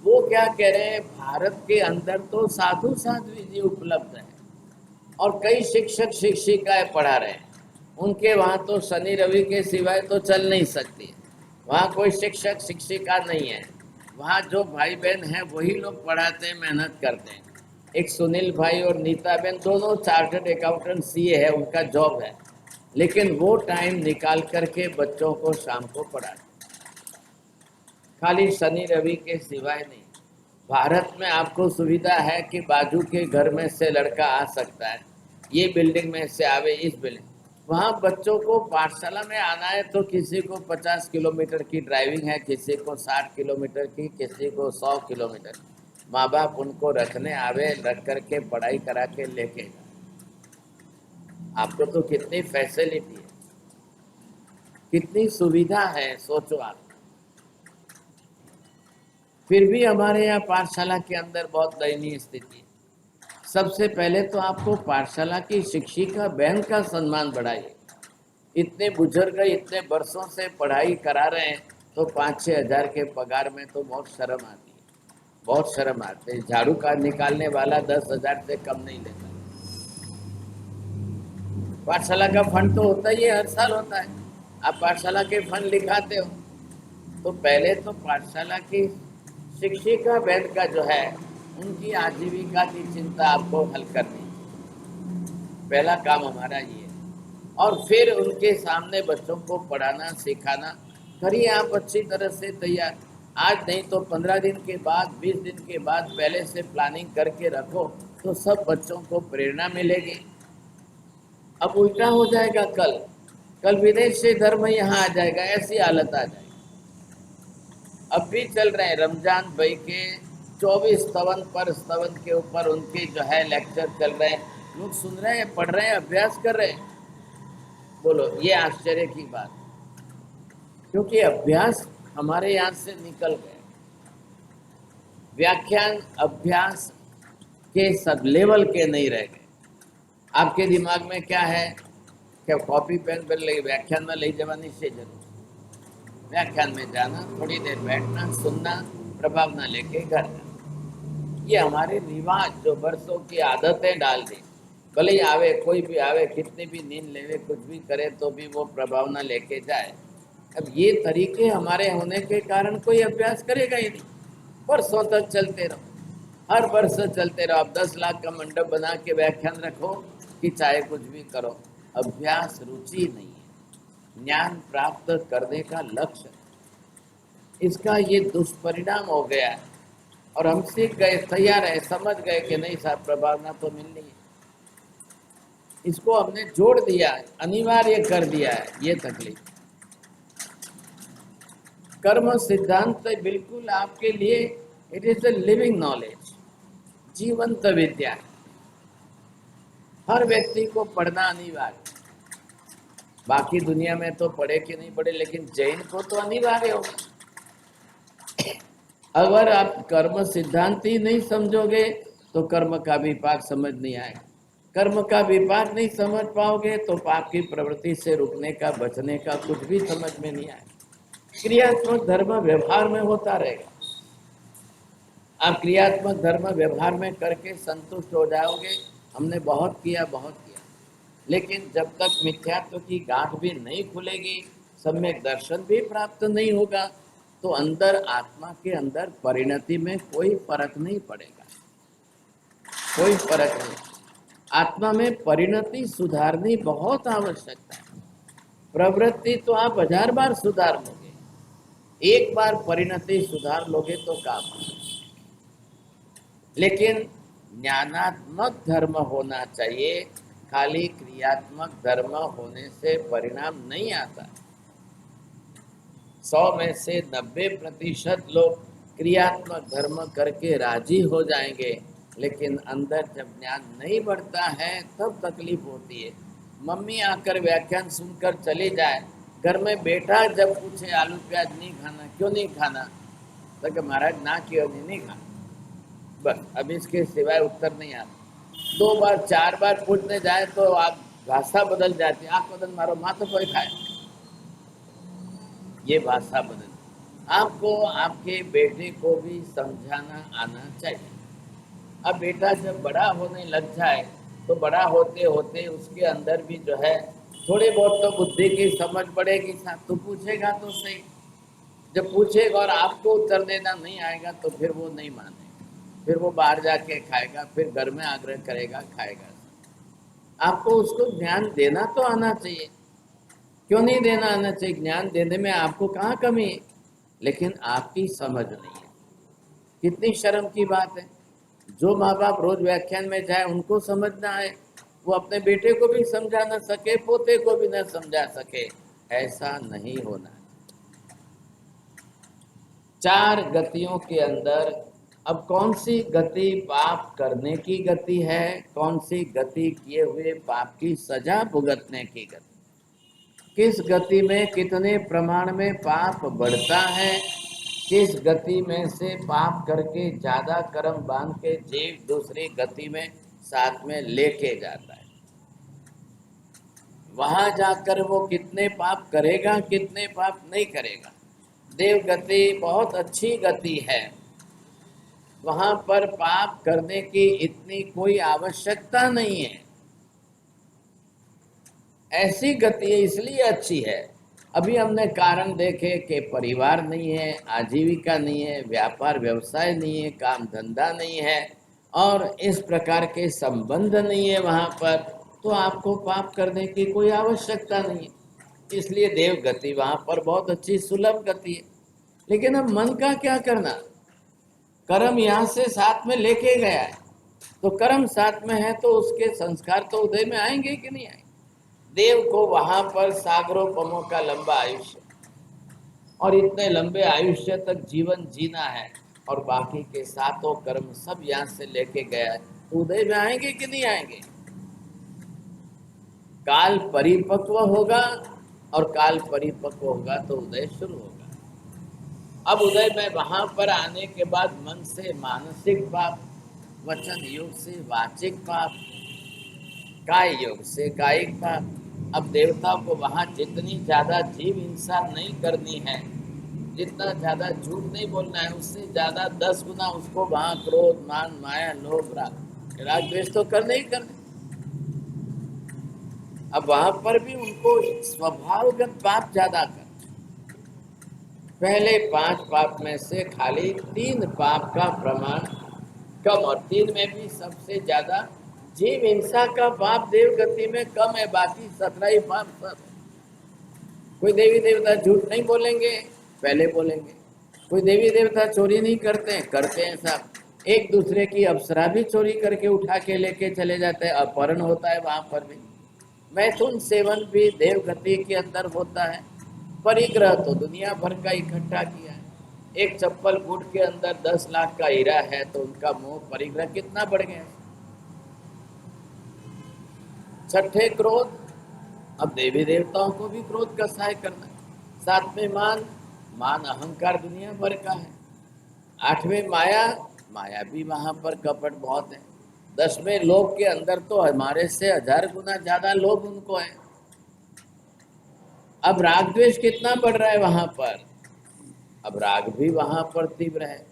वो क्या कह रहे हैं, भारत के अंदर तो साधु साध्वी जी उपलब्ध है और कई शिक्षक शिक्षिकाएं पढ़ा रहे हैं, उनके वहाँ तो शनि रवि के सिवाय तो चल नहीं सकती, वहाँ कोई शिक्षक शिक्षिका नहीं है, वहाँ जो भाई बहन हैं वही लोग पढ़ाते हैं, मेहनत करते हैं। एक सुनील भाई और नीता बहन दोनों चार्टर्ड अकाउंटेंट सीए है, उनका जॉब है, लेकिन वो टाइम निकाल करके बच्चों को शाम को पढ़ाते, खाली शनि रवि के सिवाय नहीं। भारत में आपको सुविधा है कि बाजू के घर में से लड़का आ सकता है, ये बिल्डिंग में से आवे इस बिल्डिंग, वहाँ बच्चों को पाठशाला में आना है तो किसी को 50 किलोमीटर की ड्राइविंग है, किसी को 60 किलोमीटर की, किसी को 100 किलोमीटर। माँ बाप उनको रखने आवे, रख करके पढ़ाई करा के लेके। आपको तो कितनी फैसिलिटी है, कितनी सुविधा है, सोचो आप। फिर भी हमारे यहाँ पाठशाला के अंदर बहुत दयनीय स्थिति है। सबसे पहले तो आपको पाठशाला की शिक्षिका बहन का सम्मान बढ़ाइए, इतने बुजुर्ग इतने वर्षों से पढ़ाई करा रहे हैं, तो 5-6 हजार के पगार में तो बहुत शर्म आती है, बहुत शर्म आती है। झाड़ू का निकालने वाला 10 हजार से कम नहीं लेता। पाठशाला का फंड तो होता ही है, हर साल होता है। आप पाठशाला के फंड लिखाते हो, तो पहले तो पाठशाला की शिक्षिका बहन का जो है, उनकी आजीविका की चिंता आपको हल करनी, पहला काम हमारा ये है। और फिर उनके सामने बच्चों को पढ़ाना सिखाना करिए आप अच्छी तरह से तैयार। आज नहीं तो 15 दिन के बाद, 20 दिन के बाद पहले से प्लानिंग करके रखो, तो सब बच्चों को प्रेरणा मिलेगी। अब उल्टा हो जाएगा, कल कल विदेश से धर्म यहाँ आ जाएगा, ऐसी हालत आ जाएगी। अब भी चल रहे हैं रमजान भाई के 24 स्तवन पर स्तवन के ऊपर उनके जो है लेक्चर चल रहे हैं, लोग सुन रहे हैं, पढ़ रहे हैं, अभ्यास कर रहे हैं। बोलो, ये आश्चर्य की बात, क्योंकि अभ्यास हमारे यहाँ से निकल गए। व्याख्यान अभ्यास के सब लेवल के नहीं रह गए। आपके दिमाग में क्या है, क्या कॉपी पेन पर ले व्याख्यान में ले जवानी से जरूर, व्याख्यान में जाना, थोड़ी देर बैठना, सुनना, प्रभाव ना लेके घर जाना। ये हमारे रिवाज जो वर्षों की आदतें डाल दी। भले ही आवे, कोई भी आवे, कितनी भी नींद लेवे, कुछ भी करे, तो भी वो प्रभाव ना लेके जाए। अब ये तरीके हमारे होने के कारण कोई अभ्यास करेगा ही नहीं। वर्षों तक चलते रहो, हर वर्ष चलते रहो। आप 10 लाख का मंडप बना के व्याख्यान रखो कि चाहे कुछ भी करो, अभ्यास रुचि नहीं है, ज्ञान प्राप्त करने का लक्ष्य, इसका ये दुष्परिणाम हो गया है। और हम सीख गए, तैयार है, समझ गए कि नहीं साहब प्रभावना तो मिलनी है, इसको हमने जोड़ दिया है, अनिवार्य कर दिया है। ये तकलीफ, कर्म सिद्धांत बिल्कुल आपके लिए it is a living knowledge, जीवंत विद्या। हर व्यक्ति को पढ़ना अनिवार्य। बाकी दुनिया में तो पढ़े कि नहीं पढ़े, लेकिन जैन को तो अनिवार्य होगा। अगर आप कर्म सिद्धांत ही नहीं समझोगे तो कर्म का विपाक समझ नहीं आएगा। कर्म का विपाक नहीं समझ पाओगे तो पाप की प्रवृत्ति से रुकने का, बचने का कुछ भी समझ में नहीं आएगा। क्रियात्मक धर्म व्यवहार में होता रहेगा। आप क्रियात्मक धर्म व्यवहार में करके संतुष्ट हो जाओगे, हमने बहुत किया, बहुत किया। लेकिन जब तक मिथ्यात्व की गांठ भी नहीं खुलेगी, सम्यक दर्शन भी प्राप्त नहीं होगा, तो अंदर आत्मा के अंदर परिणति में कोई फर्क नहीं पड़ेगा, कोई फर्क नहीं। आत्मा में परिणति सुधारनी बहुत आवश्यकता है। प्रवृत्ति तो आप 1000 बार सुधार लोगे, एक बार परिणति सुधार लोगे तो काम। लेकिन ज्ञानात्मक धर्म होना चाहिए, खाली क्रियात्मक धर्म होने से परिणाम नहीं आता। 100 में से 90% लोग क्रियात्मक धर्म करके राजी हो जाएंगे, लेकिन अंदर जब ज्ञान नहीं बढ़ता है तब तकलीफ होती है। मम्मी आकर व्याख्यान सुनकर चली जाए, घर में बेटा जब पूछे आलू प्याज नहीं खाना, क्यों नहीं खाना, तो महाराज ना क्यों नहीं खाना, बस। अब इसके सिवाय उत्तर नहीं आता। 2 बार 4 बार पूछने जाए तो आप भाषा बदल जाती, आँख बदल मारो, माँ तो कोई खाए, ये भाषा बदल। आपको आपके बेटे को भी समझाना आना चाहिए। अब बेटा जब बड़ा होने लग जाए तो बड़ा होते होते उसके अंदर भी जो है थोड़ी बहुत तो बुद्धि की समझ पड़ेगी। साथ तो पूछेगा तो सही, जब पूछेगा और आपको उत्तर देना नहीं आएगा तो फिर वो नहीं मानेगा, फिर वो बाहर जाके खाएगा, फिर घर में आग्रह करेगा, खाएगा। आपको उसको ज्ञान देना तो आना चाहिए, क्यों नहीं देना आना चाहिए, ज्ञान देने में आपको कहाँ कमी है, लेकिन आपकी समझ नहीं है। कितनी शर्म की बात है। जो माँ बाप रोज व्याख्यान में जाए उनको समझना है, वो अपने बेटे को भी समझा ना सके, पोते को भी न समझा सके, ऐसा नहीं होना। 4 गतियों के अंदर अब कौन सी गति पाप करने की गति है, कौन सी गति किए हुए पाप की सजा भुगतने की गति, किस गति में कितने प्रमाण में पाप बढ़ता है, किस गति में से पाप करके ज्यादा कर्म बांध के जीव दूसरी गति में साथ में लेके जाता है। वहां जाकर वो कितने पाप करेगा, कितने पाप नहीं करेगा। देव गति बहुत अच्छी गति है, वहां पर पाप करने की इतनी कोई आवश्यकता नहीं है। ऐसी गति इसलिए अच्छी है, अभी हमने कारण देखे कि परिवार नहीं है, आजीविका नहीं है, व्यापार व्यवसाय नहीं है, काम धंधा नहीं है और इस प्रकार के संबंध नहीं है वहां पर, तो आपको पाप करने की कोई आवश्यकता नहीं है। इसलिए देव गति वहां पर बहुत अच्छी सुलभ गति है। लेकिन अब मन का क्या करना, कर्म यहाँ से साथ में लेके गया है, तो कर्म साथ में है तो उसके संस्कार तो उदय में आएंगे कि नहीं आएंगे। देव को वहां पर सागरोपमों का लंबा आयुष्य और इतने लंबे आयुष्य तक जीवन जीना है, और बाकी के सातों कर्म सब यहाँ से लेके गया है, तो उदय में आएंगे कि नहीं आएंगे। काल परिपक्व होगा और काल परिपक्व होगा तो उदय शुरू होगा। अब उदय में वहां पर आने के बाद मन से मानसिक पाप, वचन योग से वाचिक पाप, काय योग से कायिक पाप। अब देवता को वहां जितनी ज्यादा जीव हिंसा नहीं करनी है, जितना ज्यादा झूठ नहीं बोलना है, उससे ज्यादा 10 गुना उसको वहां क्रोध मान माया लोभ राग द्वेष तो करने ही करने। अब वहां पर भी उनको स्वभावगत पाप ज्यादा कर, पहले 5 पाप में से खाली 3 पाप का प्रमाण कम, और 3 में भी सबसे ज्यादा जीव हिंसा का पाप देव गति में कम है, बाकी 17 ही पाप सब। कोई देवी देवता झूठ नहीं बोलेंगे, पहले बोलेंगे। कोई देवी देवता चोरी नहीं करते हैं, करते हैं सब। एक दूसरे की अप्सरा भी चोरी करके उठा के लेके चले जाते हैं, अपहरण होता है वहां पर भी। मैथुन सेवन भी देव गति के अंदर होता है। परिग्रह तो दुनिया भर का इकट्ठा किया है। एक चप्पल बूट के अंदर 10 लाख का हीरा है, तो उनका मोह परिग्रह कितना बढ़ गया। छठे क्रोध, अब देवी देवताओं को भी क्रोध का सहाय करना है। 7वें मान अहंकार दुनिया भर का है। 8वें माया, माया भी वहां पर कपट बहुत है। 10वें लोभ के अंदर तो हमारे से 1000 गुना ज्यादा लोभ उनको है। अब राग द्वेष कितना बढ़ रहा है वहां पर, अब राग भी वहां पर तीव्र है।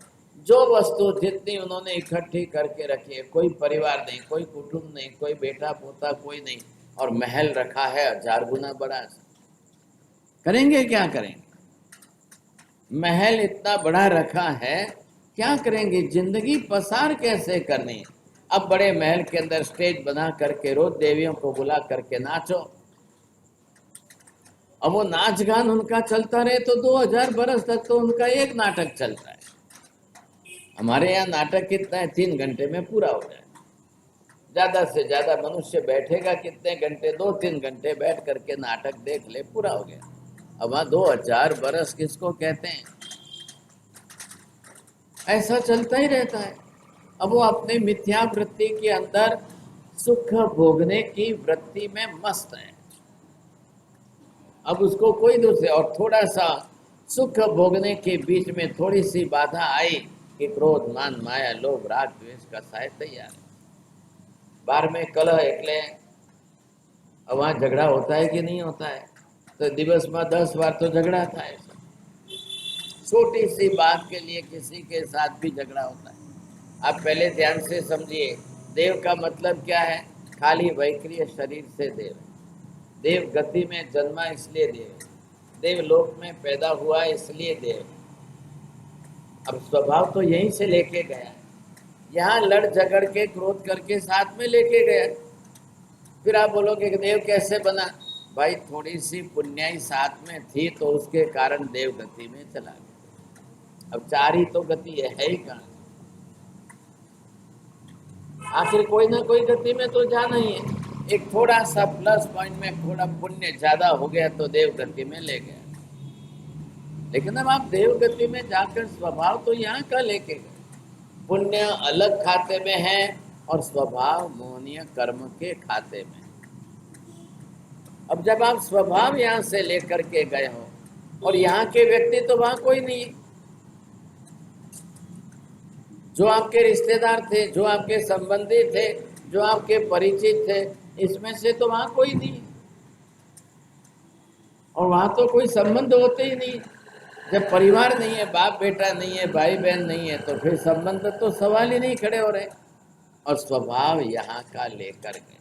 जो वस्तु जितनी उन्होंने इकट्ठी करके रखी है, कोई परिवार नहीं, कोई कुटुंब नहीं, कोई बेटा पोता कोई नहीं, और महल रखा है 1000 गुना बड़ा, करेंगे क्या करेंगे। महल इतना बड़ा रखा है, क्या करेंगे, जिंदगी पसार कैसे करनी है। अब बड़े महल के अंदर स्टेज बना करके रोज देवियों को बुला करके नाचो। अब वो नाच गान उनका चलता रहे तो 2000 बरस तक तो उनका एक नाटक चलता है। हमारे यहाँ नाटक कितना है, 3 घंटे में पूरा हो जाए। ज्यादा से ज्यादा मनुष्य बैठेगा कितने घंटे, 2-3 घंटे बैठ करके नाटक देख ले, पूरा हो गया। अब वहां 2000 बरस किसको कहते हैं। ऐसा चलता ही रहता है। अब वो अपने मिथ्या वृत्ति के अंदर सुख भोगने की वृत्ति में मस्त है। अब उसको कोई दूसरे, और थोड़ा सा सुख भोगने के बीच में थोड़ी सी बाधा आई कि क्रोध मान माया लोभ राग द्वेष का सहाय तैयार है। बार में कलह एकले, अब वहां झगड़ा होता है कि नहीं होता है, तो दिवस में 10 बार तो झगड़ा था है। छोटी सी बात के लिए किसी के साथ भी झगड़ा होता है। आप पहले ध्यान से समझिए, देव का मतलब क्या है, खाली वैक्रिय शरीर से देव। देव गति में जन्मा इसलिए देव, देव लोक में पैदा हुआ इसलिए देव। अब स्वभाव तो यहीं से लेके गया, यहाँ लड़ झगड़ के क्रोध करके साथ में लेके गया। फिर आप बोलोगे कि देव कैसे बना, भाई थोड़ी सी पुण्याई साथ में थी तो उसके कारण देव गति में चला गया। अब 4 ही तो गति है ही कहाँ, आखिर कोई ना कोई गति में तो जाना ही है। एक थोड़ा सा प्लस पॉइंट में थोड़ा पुण्य ज्यादा हो गया तो देव गति में ले गया। लेकिन अब आप देव गति में जाकर स्वभाव तो यहाँ का लेके गए। पुण्य अलग खाते में है और स्वभाव मोहनीय कर्म के खाते में। अब जब आप स्वभाव यहाँ से लेकर के गए हो और यहाँ के व्यक्ति तो वहां कोई नहीं, जो आपके रिश्तेदार थे, जो आपके संबंधी थे, जो आपके परिचित थे, इसमें से तो वहां कोई नहीं। और वहां तो कोई संबंध होते ही नहीं। जब परिवार नहीं है, बाप बेटा नहीं है, भाई बहन नहीं है, तो फिर संबंध तो सवाल ही नहीं खड़े हो रहे। और स्वभाव यहाँ का लेकर गए।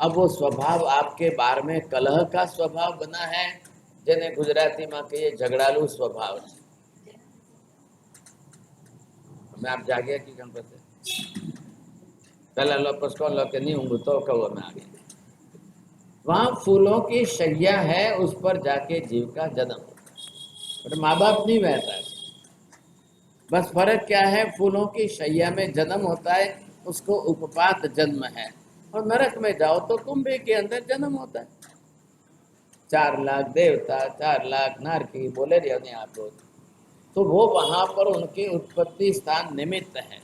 अब वो स्वभाव आपके बारे में कलह का स्वभाव बना है, जेने गुजराती में कहिए झगड़ालू स्वभाव है। मैं आप जागे कि गणपति पहला लो पसको लो के नहीं हूँ तो कहो मैं आगे। वहां फूलों की शैया है, उस पर जाके जीव का जन्म होता है। बट माँ बाप नहीं बैठता है। बस फर्क क्या है, फूलों की शैया में जन्म होता है, उसको उपपात जन्म है। और नरक में जाओ तो कुंभे के अंदर जन्म होता है। 4 लाख देवता, 4 लाख नारकी बोले रहे नहीं आप लोग, तो वो वहां पर उनकी उत्पत्ति स्थान निमित्त है।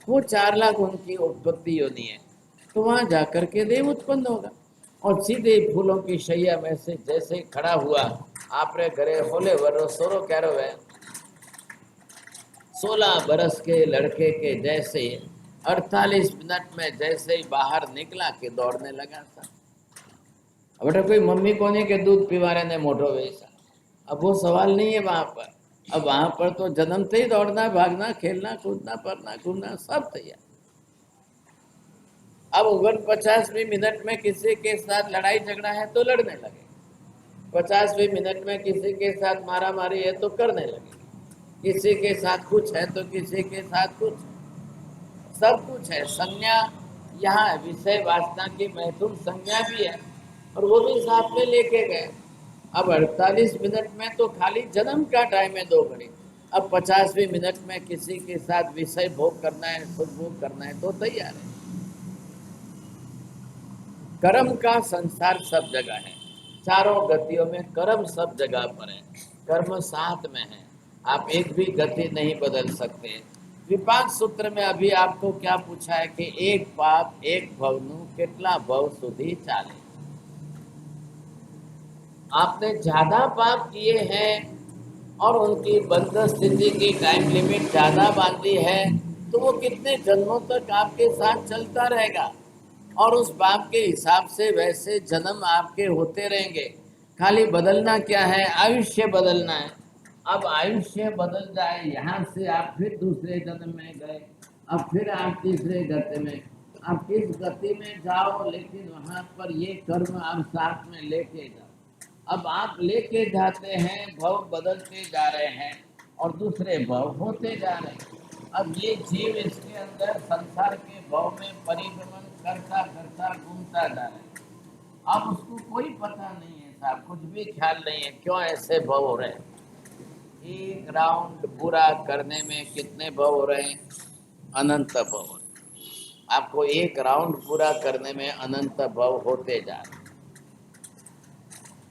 वो 4 लाख उनकी उत्पत्ति योनि है, तो वहां जाकर के देव उत्पन्न होगा। और सीधे फूलों की शैया में से जैसे ही खड़ा हुआ, आपरे घरे होले वरो सोरो कैरो है, 16 बरस के लड़के के जैसे 48 मिनट में जैसे ही बाहर निकला कि दौड़ने लगा था। अब बेटा कोई मम्मी कोने के दूध पीवारे ने मोटो वैसा, अब वो सवाल नहीं है वहां पर। अब वहां पर तो जन्म से ही दौड़ना, भागना, खेलना, कूदना, पढ़ना, घूमना सब तैयार। अब 49वें मिनट में किसी के साथ लड़ाई झगड़ा है तो लड़ने लगे, 50वें मिनट में किसी के साथ मारा मारी है तो करने लगे, किसी के साथ कुछ है तो किसी के साथ कुछ, सब कुछ है। संज्ञा यहाँ विषय वासना की महत्वपूर्ण संज्ञा भी है, और वो भी साथ में लेके गए। अब 48 मिनट में तो खाली जन्म का टाइम है 2 घड़ी। अब 50वें मिनट में किसी के साथ विषय भोग करना है, खुद भोग करना है तो तैयार है। कर्म का संसार सब जगह है, चारों गतियों में कर्म सब जगह पर है। कर्म साथ में है, आप एक भी गति नहीं बदल सकते। विपाक सूत्र में अभी आपको क्या पूछा है कि एक पाप एक भवनु कितना भव सुधी चाले। आपने ज्यादा पाप किए हैं और उनकी बंध स्थिति की टाइम लिमिट ज्यादा बांधी है, तो वो कितने जन्मों तक आपके साथ चलता रहेगा, और उस पाप के हिसाब से वैसे जन्म आपके होते रहेंगे। खाली बदलना क्या है, आयुष्य बदलना है। अब आयुष्य बदल जाए, यहाँ से आप फिर दूसरे जन्म में गए, अब फिर आप तीसरे गति में, आप किस गति में जाओ, लेकिन वहाँ पर ये कर्म आप साथ में लेके जाओ। अब आप लेके जाते हैं, भव बदलते जा रहे हैं और दूसरे भव होते जा रहे हैं। अब ये जीव इसके अंदर संसार के भव में परिभ्रमण करता करता घूमता जा रहा है। अब उसको कोई पता नहीं है साहब, कुछ भी ख्याल नहीं है क्यों ऐसे भव हो रहे हैं। एक राउंड पूरा करने में कितने भव हो रहे हैं? अनंत भव हो रहे हैं। आपको एक राउंड पूरा करने में अनंत भव होते जा रहे हैं।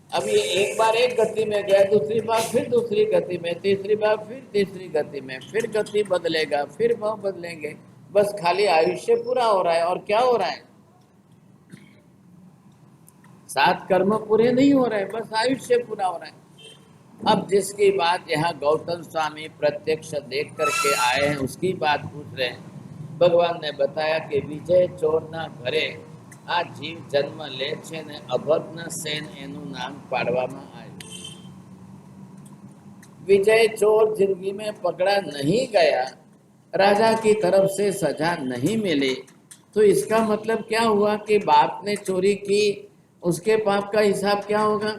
अब ये एक बार एक गति में गया, दूसरी बार फिर दूसरी गति में, तीसरी बार फिर तीसरी गति में, फिर गति बदलेगा, फिर भाव बदलेंगे। बस खाली आयुष्य पूरा हो रहा है। और क्या हो रहा है? 7 कर्म पूरे नहीं हो रहे, बस आयुष्य पूरा हो रहा है। अब जिसकी बात यहाँ गौतम स्वामी प्रत्यक्ष देख करके आए हैं, उसकी बात पूछ रहे हैं। भगवान ने बताया कि विजय चोरना घरे आ जीव जन्म ले छे ने अभग्न सेन एनु नाम पाडवामां आव्युं। विजय चोर जिंदगी में पकड़ा नहीं गया, राजा की तरफ से सजा नहीं मिली, तो इसका मतलब क्या हुआ कि बाप ने चोरी की, उसके पाप का हिसाब क्या होगा?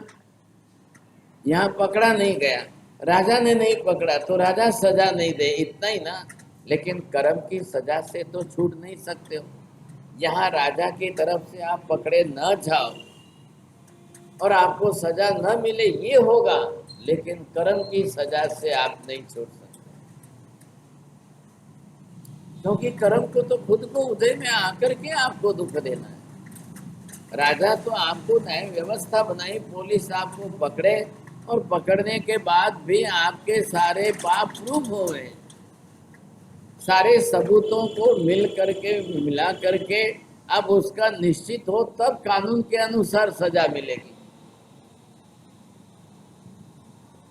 यहाँ पकड़ा नहीं गया, राजा ने नहीं पकड़ा तो राजा सजा नहीं दे, इतना ही ना। लेकिन कर्म की सजा से तो छूट नहीं सकते हो। यहाँ राजा की तरफ से आप पकड़े न जाओ और आपको सजा न मिले ये होगा, लेकिन कर्म की सजा से आप नहीं छोड़ सकते, क्योंकि कर्म को तो खुद को उदय में आकर के आपको दुख देना है। राजा तो आपको न्याय व्यवस्था बनाई, पुलिस आपको पकड़े, और पकड़ने के बाद भी आपके सारे पाप प्रूफ हो गए, सारे सबूतों को मिला करके अब उसका निश्चित हो, तब कानून के अनुसार सजा मिलेगी।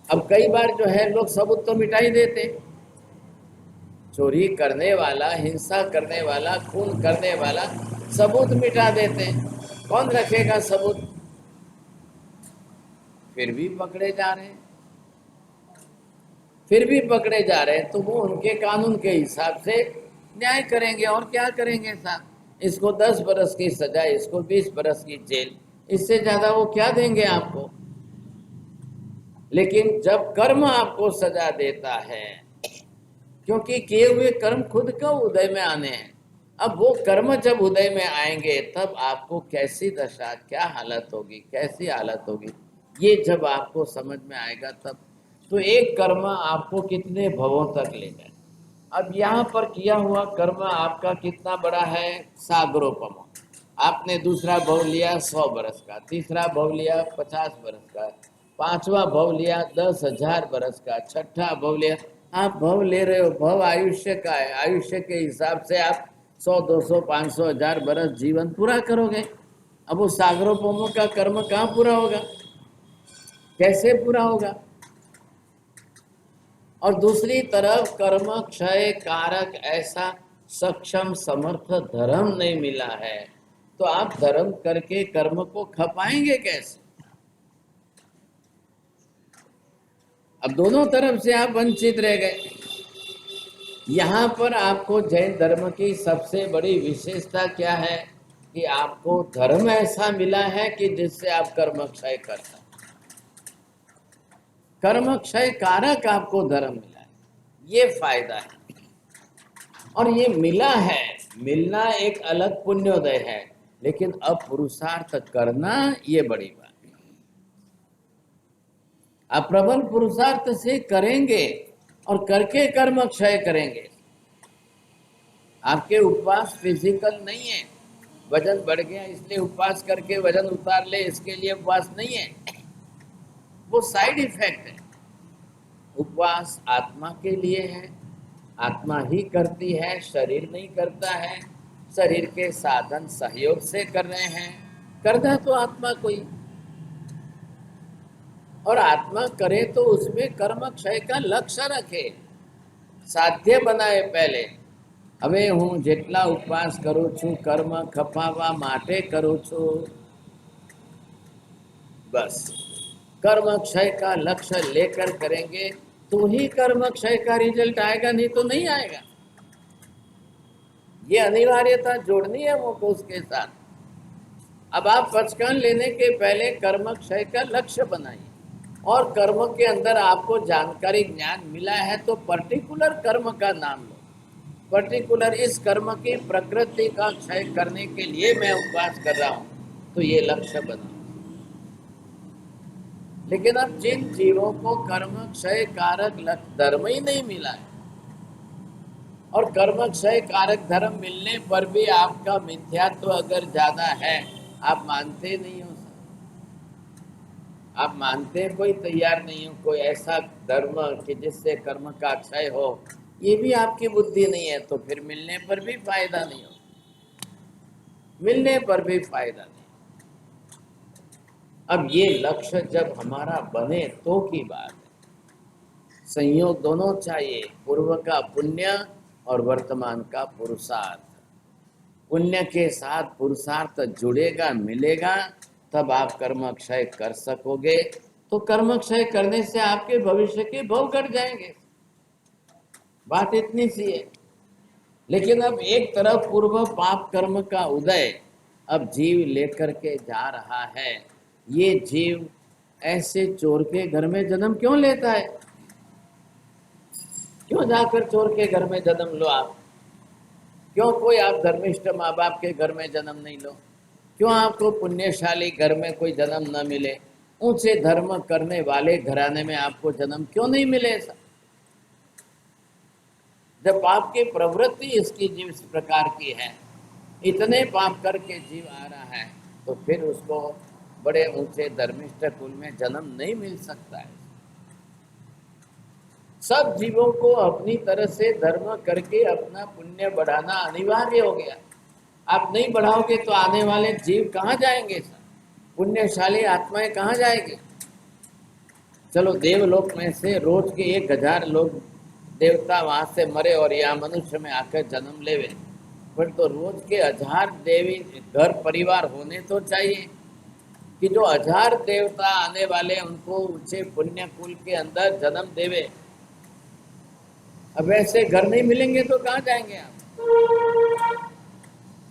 अब कई बार जो है लोग सबूत तो मिटा ही देते, चोरी करने वाला, हिंसा करने वाला, खून करने वाला सबूत मिटा देते हैं। कौन रखेगा सबूत? फिर भी पकड़े जा रहे हैं, फिर भी पकड़े जा रहे हैं, तो वो उनके कानून के हिसाब से न्याय करेंगे। और क्या करेंगे साहब, इसको 10 बरस की सजा, इसको 20 बरस की जेल, इससे ज्यादा वो क्या देंगे आपको। लेकिन जब कर्म आपको सजा देता है, क्योंकि किए हुए कर्म खुद का उदय में आने हैं, अब वो कर्म जब उदय में आएंगे तब आपको कैसी दशा, क्या हालत होगी, कैसी हालत होगी, ये जब आपको समझ में आएगा तब। तो एक कर्म आपको कितने भवों तक ले जाए। अब यहाँ पर किया हुआ कर्म आपका कितना बड़ा है, सागरोपम। आपने दूसरा भव लिया 100 बरस का, तीसरा भव लिया 50 बरस का, पांचवा भव लिया 10,000 बरस का, छठा भव लिया। आप भव ले रहे हो, भव आयुष्य का है, आयुष्य के हिसाब से आप 100, 200, 500, 1000 बरस जीवन पूरा करोगे। अब वो सागरोपमों का कर्म कहाँ पूरा होगा, कैसे पूरा होगा। और दूसरी तरफ कर्म क्षय कारक ऐसा सक्षम समर्थ धर्म नहीं मिला है, तो आप धर्म करके कर्म को खपाएंगे कैसे। अब दोनों तरफ से आप वंचित रह गए। यहाँ पर आपको जैन धर्म की सबसे बड़ी विशेषता क्या है कि आपको धर्म ऐसा मिला है कि जिससे आप कर्म क्षय कर सकते, कर्म क्षय कारक आपको धर्म मिला है, ये फायदा है। और ये मिला है, मिलना एक अलग पुण्योदय है, लेकिन अब पुरुषार्थ करना ये बड़ी बात है। आप प्रबल पुरुषार्थ से करेंगे और करके कर्म क्षय करेंगे। आपके उपवास फिजिकल नहीं है, वजन बढ़ गया इसलिए उपवास करके वजन उतार ले, इसके लिए उपवास नहीं है, वो साइड इफेक्ट है। उपवास आत्मा के लिए है, आत्मा ही करती है, शरीर नहीं करता है। शरीर के साधन सहयोग से कर रहे हैं, करना तो आत्मा कोई, और आत्मा करे तो उसमें कर्म क्षय का लक्ष्य रखे, साध्य बनाए पहले। હવે હું જેટલા ઉપવાસ કરું છું કર્મ ખપાવવા માટે કરું છું, बस कर्म क्षय का लक्ष्य लेकर करेंगे तो ही कर्म क्षय का रिजल्ट आएगा, नहीं तो नहीं आएगा। ये अनिवार्यता जोड़नी है वो को उसके साथ। अब आप पचकान लेने के पहले कर्म क्षय का लक्ष्य बनाइए, और कर्म के अंदर आपको जानकारी ज्ञान मिला है तो पर्टिकुलर कर्म का नाम लो, पर्टिकुलर इस कर्म की प्रकृति का क्षय करने के लिए मैं उपवास कर रहा हूं, तो ये लक्ष्य बना। लेकिन अब जिन जीवों को कर्म क्षय कारक धर्म ही नहीं मिला है, और कर्म क्षय कारक धर्म मिलने पर भी आपका मिथ्यात्व अगर ज्यादा है, आप मानते नहीं हो, आप मानते कोई तैयार नहीं हो कोई ऐसा धर्म कि जिससे कर्म का क्षय हो, ये भी आपकी बुद्धि नहीं है, तो फिर मिलने पर भी फायदा नहीं हो, मिलने पर भी फायदा नहीं। अब ये लक्ष्य जब हमारा बने तो की बात है। संयोग दोनों चाहिए, पूर्व का पुण्य और वर्तमान का पुरुषार्थ। पुण्य के साथ पुरुषार्थ जुड़ेगा, मिलेगा, तब आप कर्म क्षय कर सकोगे। तो कर्म क्षय करने से आपके भविष्य के भव घट जाएंगे, बात इतनी सी है। लेकिन अब एक तरफ पूर्व पाप कर्म का उदय अब जीव लेकर के जा रहा है। ये जीव ऐसे चोर के घर में जन्म क्यों लेता है, क्यों जाकर चोर के घर में जन्म लो आप, क्यों कोई आप धर्मिष्ठ माँ बाप के घर में जन्म नहीं लो, क्यों आपको पुण्यशाली घर में कोई जन्म न मिले, ऊंचे धर्म करने वाले घराने में आपको जन्म क्यों नहीं मिले। ऐसा जब पाप की प्रवृत्ति इसकी जीव इस प्रकार की है, इतने पाप करके जीव आ रहा है, तो फिर उसको बड़े ऊंचे धर्मिष्ठ कुल में जन्म नहीं मिल सकता है। सब जीवों को अपनी तरह से धर्म करके अपना पुण्य बढ़ाना अनिवार्य हो गया। आप नहीं बढ़ाओगे तो आने वाले जीव कहाँ जाएंगे, पुण्यशाली आत्माएं कहाँ जाएंगे। चलो देवलोक में से रोज के 1000 लोग देवता वहां से मरे और यहाँ मनुष्य में आकर जन्म लेवे, पर तो रोज के 1000 देवी घर परिवार होने तो चाहिए। कि जो 1000 देवता आने वाले उनको ऊंचे पुण्य कुल के अंदर जन्म देवे। अब ऐसे घर नहीं मिलेंगे तो कहाँ जाएंगे आप?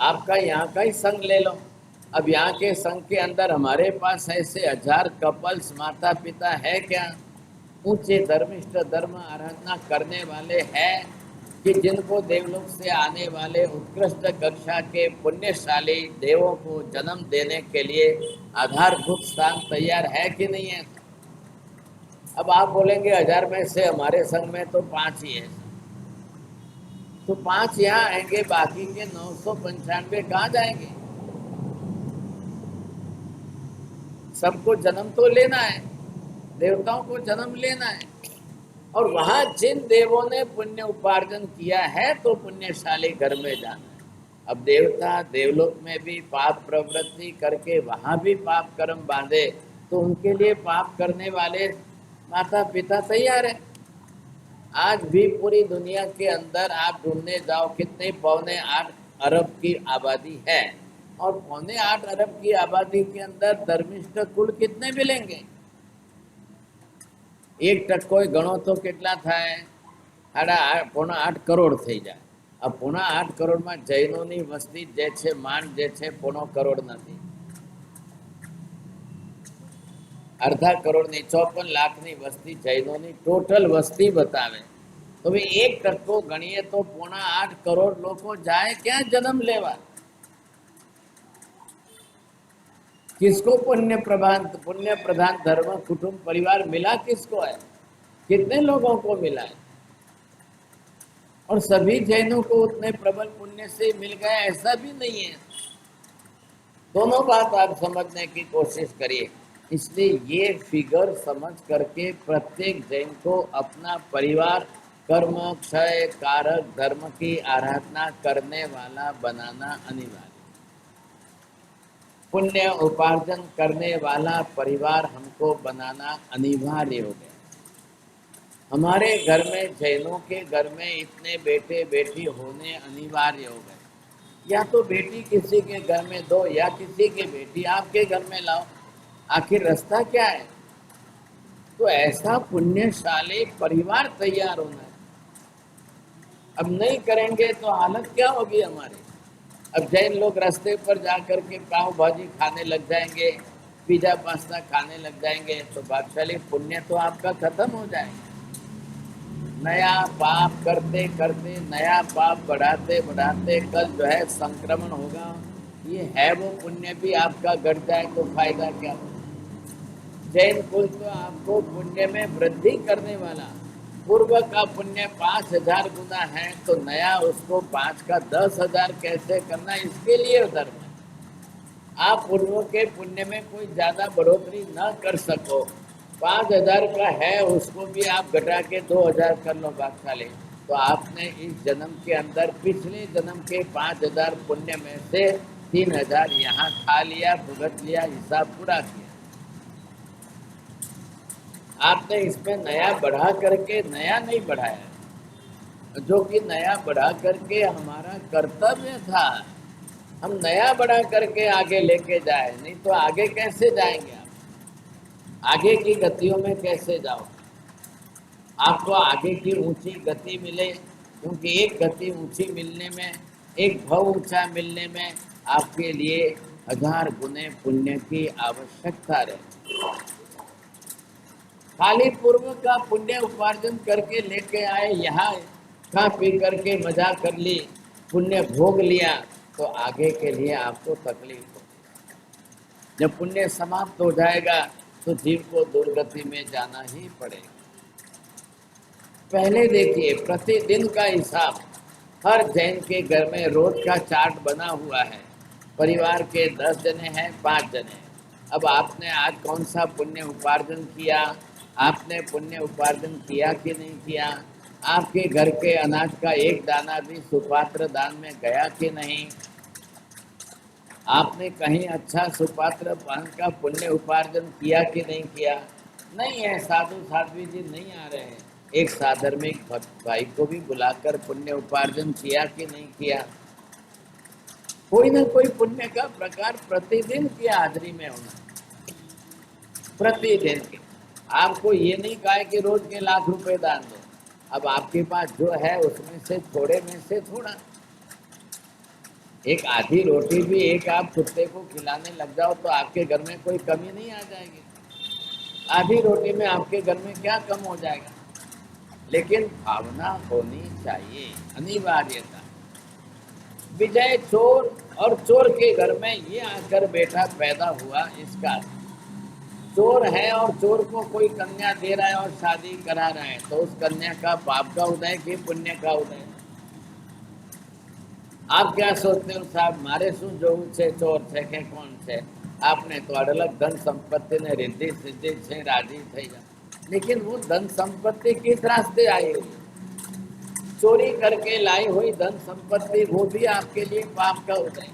आपका यहाँ का ही संघ ले लो। अब यहाँ के संघ के अंदर हमारे पास ऐसे 1000 कपल्स माता पिता है क्या, ऊंचे धर्मिष्ठ धर्म आराधना करने वाले हैं कि जिनको देवलोक से आने वाले उत्कृष्ट कक्षा के पुण्यशाली देवों को जन्म देने के लिए आधारभूत स्थान तैयार है कि नहीं है? अब आप बोलेंगे 1000 में से हमारे संघ में तो 5 ही है, तो 5 यहाँ आएंगे, बाकी के 995 कहाँ जाएंगे? सबको जन्म तो लेना है, देवताओं को जन्म लेना है, और वहां जिन देवों ने पुण्य उपार्जन किया है तो पुण्यशाली घर में जाना है। अब देवता देवलोक में भी पाप प्रवृत्ति करके वहां भी पाप कर्म बांधे तो उनके लिए पाप करने वाले माता पिता तैयार है। आज भी पूरी दुनिया के अंदर आप ढूंढने जाओ कितने 8.25 अरब की आबादी है, और 8.25 अरब की आबादी के अंदर धर्मिष्ठ कुल कितने मिलेंगे? एक टक्को गणो तो કેટલા થાય? 8.25 કરોડ થઈ જાય। अब 8.25 કરોડમાં જૈનોની વસ્તી જે છે માંડ જે છે 1.25 કરોડ નથી, अर्धा करोड़ની 54 લાખની વસ્તી જૈનોની ટોટલ વસ્તી बतावे तो भी 1% गणिए तो 8.25 करोड़ लोगों जाए क्या जन्म लेवा? किसको पुण्य प्रधान धर्म कुटुंब परिवार मिला? किसको है? कितने लोगों को मिला है? और सभी जैनों को उतने प्रबल पुण्य से मिल गया ऐसा भी नहीं है। दोनों बात आप समझने की कोशिश करिए। इसलिए ये फिगर समझ करके प्रत्येक जैन को अपना परिवार कर्म क्षय कारक धर्म की आराधना करने वाला बनाना अनिवार्य। पुण्य उपार्जन करने वाला परिवार हमको बनाना अनिवार्य हो गया। हमारे घर में जैनों के घर में इतने बेटे बेटी होने अनिवार्य हो गए। या तो बेटी किसी के घर में दो या किसी की बेटी आपके घर में लाओ, आखिर रास्ता क्या है? तो ऐसा पुण्यशाली परिवार तैयार होना है। अब नहीं करेंगे तो हालत क्या होगी हमारी? अब जैन लोग रास्ते पर जा कर के पाव भाजी खाने लग जाएंगे, पिज्जा पास्ता खाने लग जाएंगे, तो भाग्यशाली पुण्य तो आपका खत्म हो जाएगा। नया पाप करते करते नया पाप बढ़ाते बढ़ाते कल जो है संक्रमण होगा, ये है वो पुण्य भी आपका घट जाए तो फायदा क्या? जैन कुल तो आपको पुण्य में वृद्धि करने वाला, पूर्व का पुण्य 5000 गुना है तो नया उसको 5 का 10,000 कैसे करना, इसके लिए धर्म है। आप पूर्व के पुण्य में कोई ज्यादा बढ़ोतरी न कर सको, 5000 का है उसको भी आप घटा के 2000 कर लो भाग्यशाली, तो आपने इस जन्म के अंदर पिछले जन्म के 5000 पुण्य में से 3000 यहाँ खा लिया, भुगत लिया, हिसाब पूरा किया। आपने इसमें नया बढ़ा करके नया नहीं बढ़ाया, जो कि नया बढ़ा करके हमारा कर्तव्य था। हम नया बढ़ा करके आगे लेके जाए, नहीं तो आगे कैसे जाएंगे? आप आगे की गतियों में कैसे जाओ? आपको आगे की ऊंची गति मिले, क्योंकि एक गति ऊंची मिलने में, एक भव ऊंचा मिलने में आपके लिए 1000 गुने पुण्य की आवश्यकता रहती। खाली पूर्व का पुण्य उपार्जन करके लेके आए, यहाँ खा पी करके मजा कर ली, पुण्य भोग लिया, तो आगे के लिए आपको तकलीफ होगी। जब पुण्य समाप्त हो जाएगा तो जीव को दुर्गति में जाना ही पड़ेगा। पहले देखिए, प्रतिदिन का हिसाब हर जैन के घर में रोज का चार्ट बना हुआ है। परिवार के 10 जने हैं, 5 जने। अब आपने आज कौन सा पुण्य उपार्जन किया, आपने पुण्य उपार्जन किया कि नहीं किया, आपके घर के अनाज का एक दाना भी सुपात्र दान में गया कि नहीं, आपने कहीं अच्छा सुपात्र पान का पुण्य उपार्जन किया कि नहीं किया? नहीं है, साधु साध्वी जी नहीं आ रहे हैं, एक साधर्मिक भाई को भी बुलाकर पुण्य उपार्जन किया कि नहीं किया? कोई ना कोई पुण्य का प्रकार प्रतिदिन की हाजिरी में होना। प्रतिदिन के। आपको ये नहीं कहा है कि रोज के लाख रुपए दान दो। अब आपके पास जो है उसमें से थोड़े में से थोड़ा, एक आधी रोटी भी एक आप कुत्ते को खिलाने लग जाओ तो आपके घर में कोई कमी नहीं आ जाएगी। आधी रोटी में आपके घर में क्या कम हो जाएगा। लेकिन भावना होनी चाहिए, अनिवार्यता। विजय चोर और चोर के घर में ये आकर बेटा पैदा हुआ, इसका चोर है और चोर को कोई कन्या दे रहा है और शादी करा रहा है, तो उस कन्या का पाप का उदय कि पुण्य का उदय। आप क्या सोचते हो साहब, मारे शू जोવું છે ચોર છે કે કોણ છે? आपने तो अडलक धन संपत्ति ने रिद्धि सिद्धि से राजी થઈ जा, लेकिन वो धन संपत्ति किस रास्ते आई हुई? चोरी करके लाई हुई धन संपत्ति, वो भी आपके लिए पाप का उदय।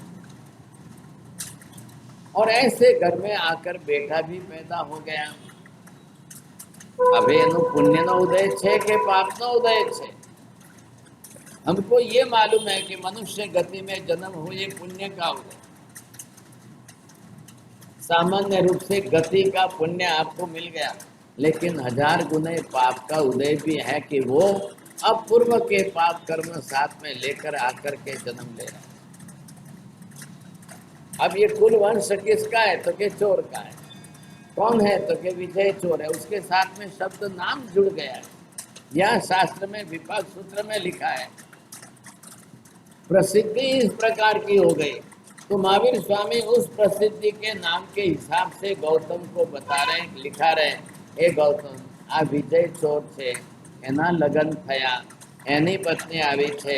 और ऐसे घर में आकर बेटा भी पैदा हो गया। હવે એનું પુણ્યનો ઉદય છે કે પાપનો ઉદય છે? हमको ये मालूम है कि मनुष्य गति में जन्म हो ये पुण्य का उदय। सामान्य रूप से गति का पुण्य आपको मिल गया, लेकिन 1000 गुने पाप का उदय भी है कि वो अब पूर्व के पाप कर्म साथ में लेकर आकर के जन्म ले रहा है। अब ये कुल वंश किसका है? तो के चोर का है। कौन है? तो के विजय चोर है। उसके साथ में शब्द नाम जुड़ गया है। यह शास्त्र में विपाक सूत्र में लिखा है। प्रसिद्धि इस प्रकार की हो गई तो महावीर स्वामी उस प्रसिद्धि के नाम के हिसाब से गौतम को बता रहे, लिखा रहे, हे गौतम, आ विजय चोर છે, એના લગ્ન થયા, એની પત્ની આવી છે,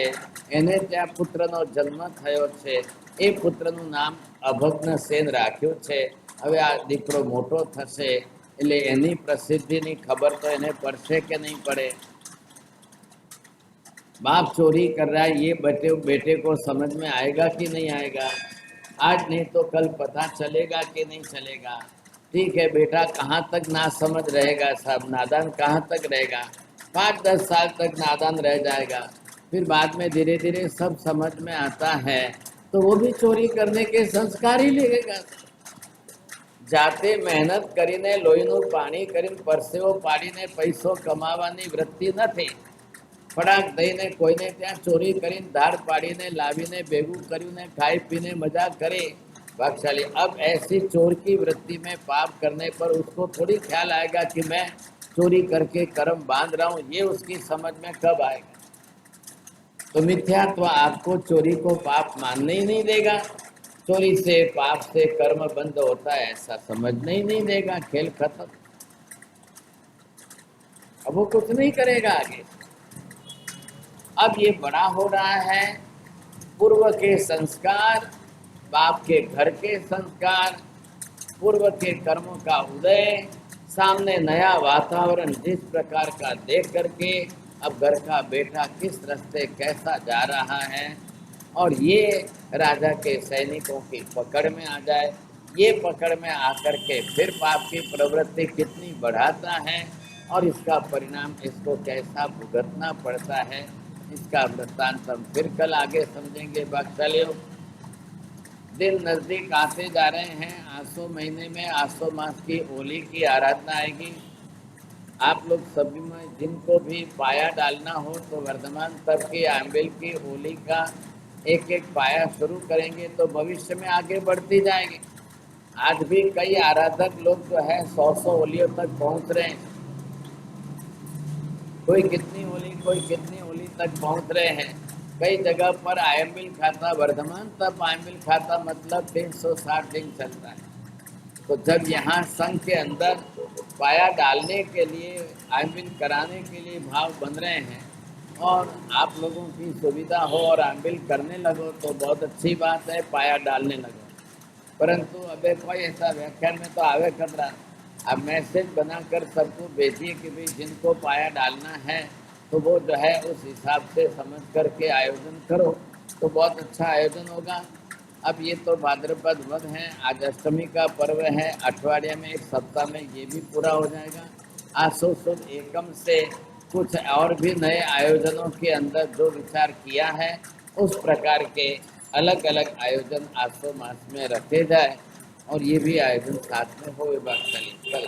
એને ત્યાં પુત્રનો જન્મ થયો છે, એ પુત્રનું નામ અભગ્ન સેન રાખ્યું છે। હવે આ દીકરો મોટો થશે એટલે એની પ્રસિદ્ધિની ખબર તો એને પડશે કે નહીં પડે? बाप चोरी कर रहा है, ये बेटे को समझ में आएगा कि नहीं आएगा? आज नहीं तो कल पता चलेगा कि नहीं चलेगा। ठीक है, बेटा कहाँ तक ना समझ रहेगा, सब नादान कहाँ तक रहेगा? 5-10 साल तक नादान रह जाएगा, फिर बाद में धीरे धीरे सब समझ में आता है तो वो भी चोरी करने के संस्कार ही लेगा। जाते मेहनत करीने लोहीનું પાણી કરીને પરસેવો પાડીને પૈસો કમાવાની વૃત્તિ નથી। ફડાક દઈને કોઈને ત્યાં ચોરી કરીને ધાડ પાડીને લાવીને ભેગું કર્યું ને ખાઈ पीने मजा करे भागशाली। अब ऐसी चोर की वृत्ति में पाप करने पर उसको थोड़ी ख्याल आएगा कि मैं चोरी करके कर्म बांध रहा हूँ, ये उसकी समझ में कब आएगा? तो मिथ्यात्व आपको चोरी को पाप मानने ही नहीं देगा। चोरी से पाप से कर्म बंद होता है ऐसा समझने ही नहीं देगा। खेल खत्म। अब वो कुछ नहीं करेगा आगे। अब ये बड़ा हो रहा है, पूर्व के संस्कार, बाप के घर के संस्कार, पूर्व के कर्मों का उदय, सामने नया वातावरण जिस प्रकार का देख करके अब घर का बेटा किस रास्ते कैसा जा रहा है और ये राजा के सैनिकों की पकड़ में आ जाए, ये पकड़ में आकर के फिर पाप की प्रवृत्ति कितनी बढ़ाता है और इसका परिणाम इसको कैसा भुगतना पड़ता है, इसका वृत्तांत हम फिर कल आगे समझेंगे। भाग्यशालियों, दिन नज़दीक आते जा रहे हैं। आसो महीने में आसो मास की होली की आराधना आएगी। आप लोग सभी में जिनको भी पाया डालना हो तो वर्धमान तब की आंबिल की होली का एक एक पाया शुरू करेंगे तो भविष्य में आगे बढ़ती जाएगी। आज भी कई आराधक लोग जो है 100 होलियों तक पहुंच रहे हैं। कोई कितनी होली कोई कितनी होली तक पहुंच रहे हैं। कई जगह पर आयम्बिल खाता वर्धमान तब आयम्बिल खाता मतलब 360 दिन चलता है। तो जब यहाँ संघ के अंदर पाया डालने के लिए आयम्बिल कराने के लिए भाव बन रहे हैं और आप लोगों की सुविधा हो और आयम्बिल करने लगो तो बहुत अच्छी बात है, पाया डालने लगो। परंतु अबे कोई ऐसा व्याख्यान में तो आवे खतरा। अब मैसेज बनाकर सबको भेजिए कि भाई जिनको पाया डालना है तो वो जो है उस हिसाब से समझ करके आयोजन करो तो बहुत अच्छा आयोजन होगा। अब ये तो भाद्रपद वध है, आज अष्टमी का पर्व है, अठवाडिया में एक सप्ताह में ये भी पूरा हो जाएगा। आसो सुद एकम से कुछ और भी नए आयोजनों के अंदर जो विचार किया है उस प्रकार के अलग अलग आयोजन आसो मास में रखे जाए और ये भी आयोजन साथ में हो, ये बात कल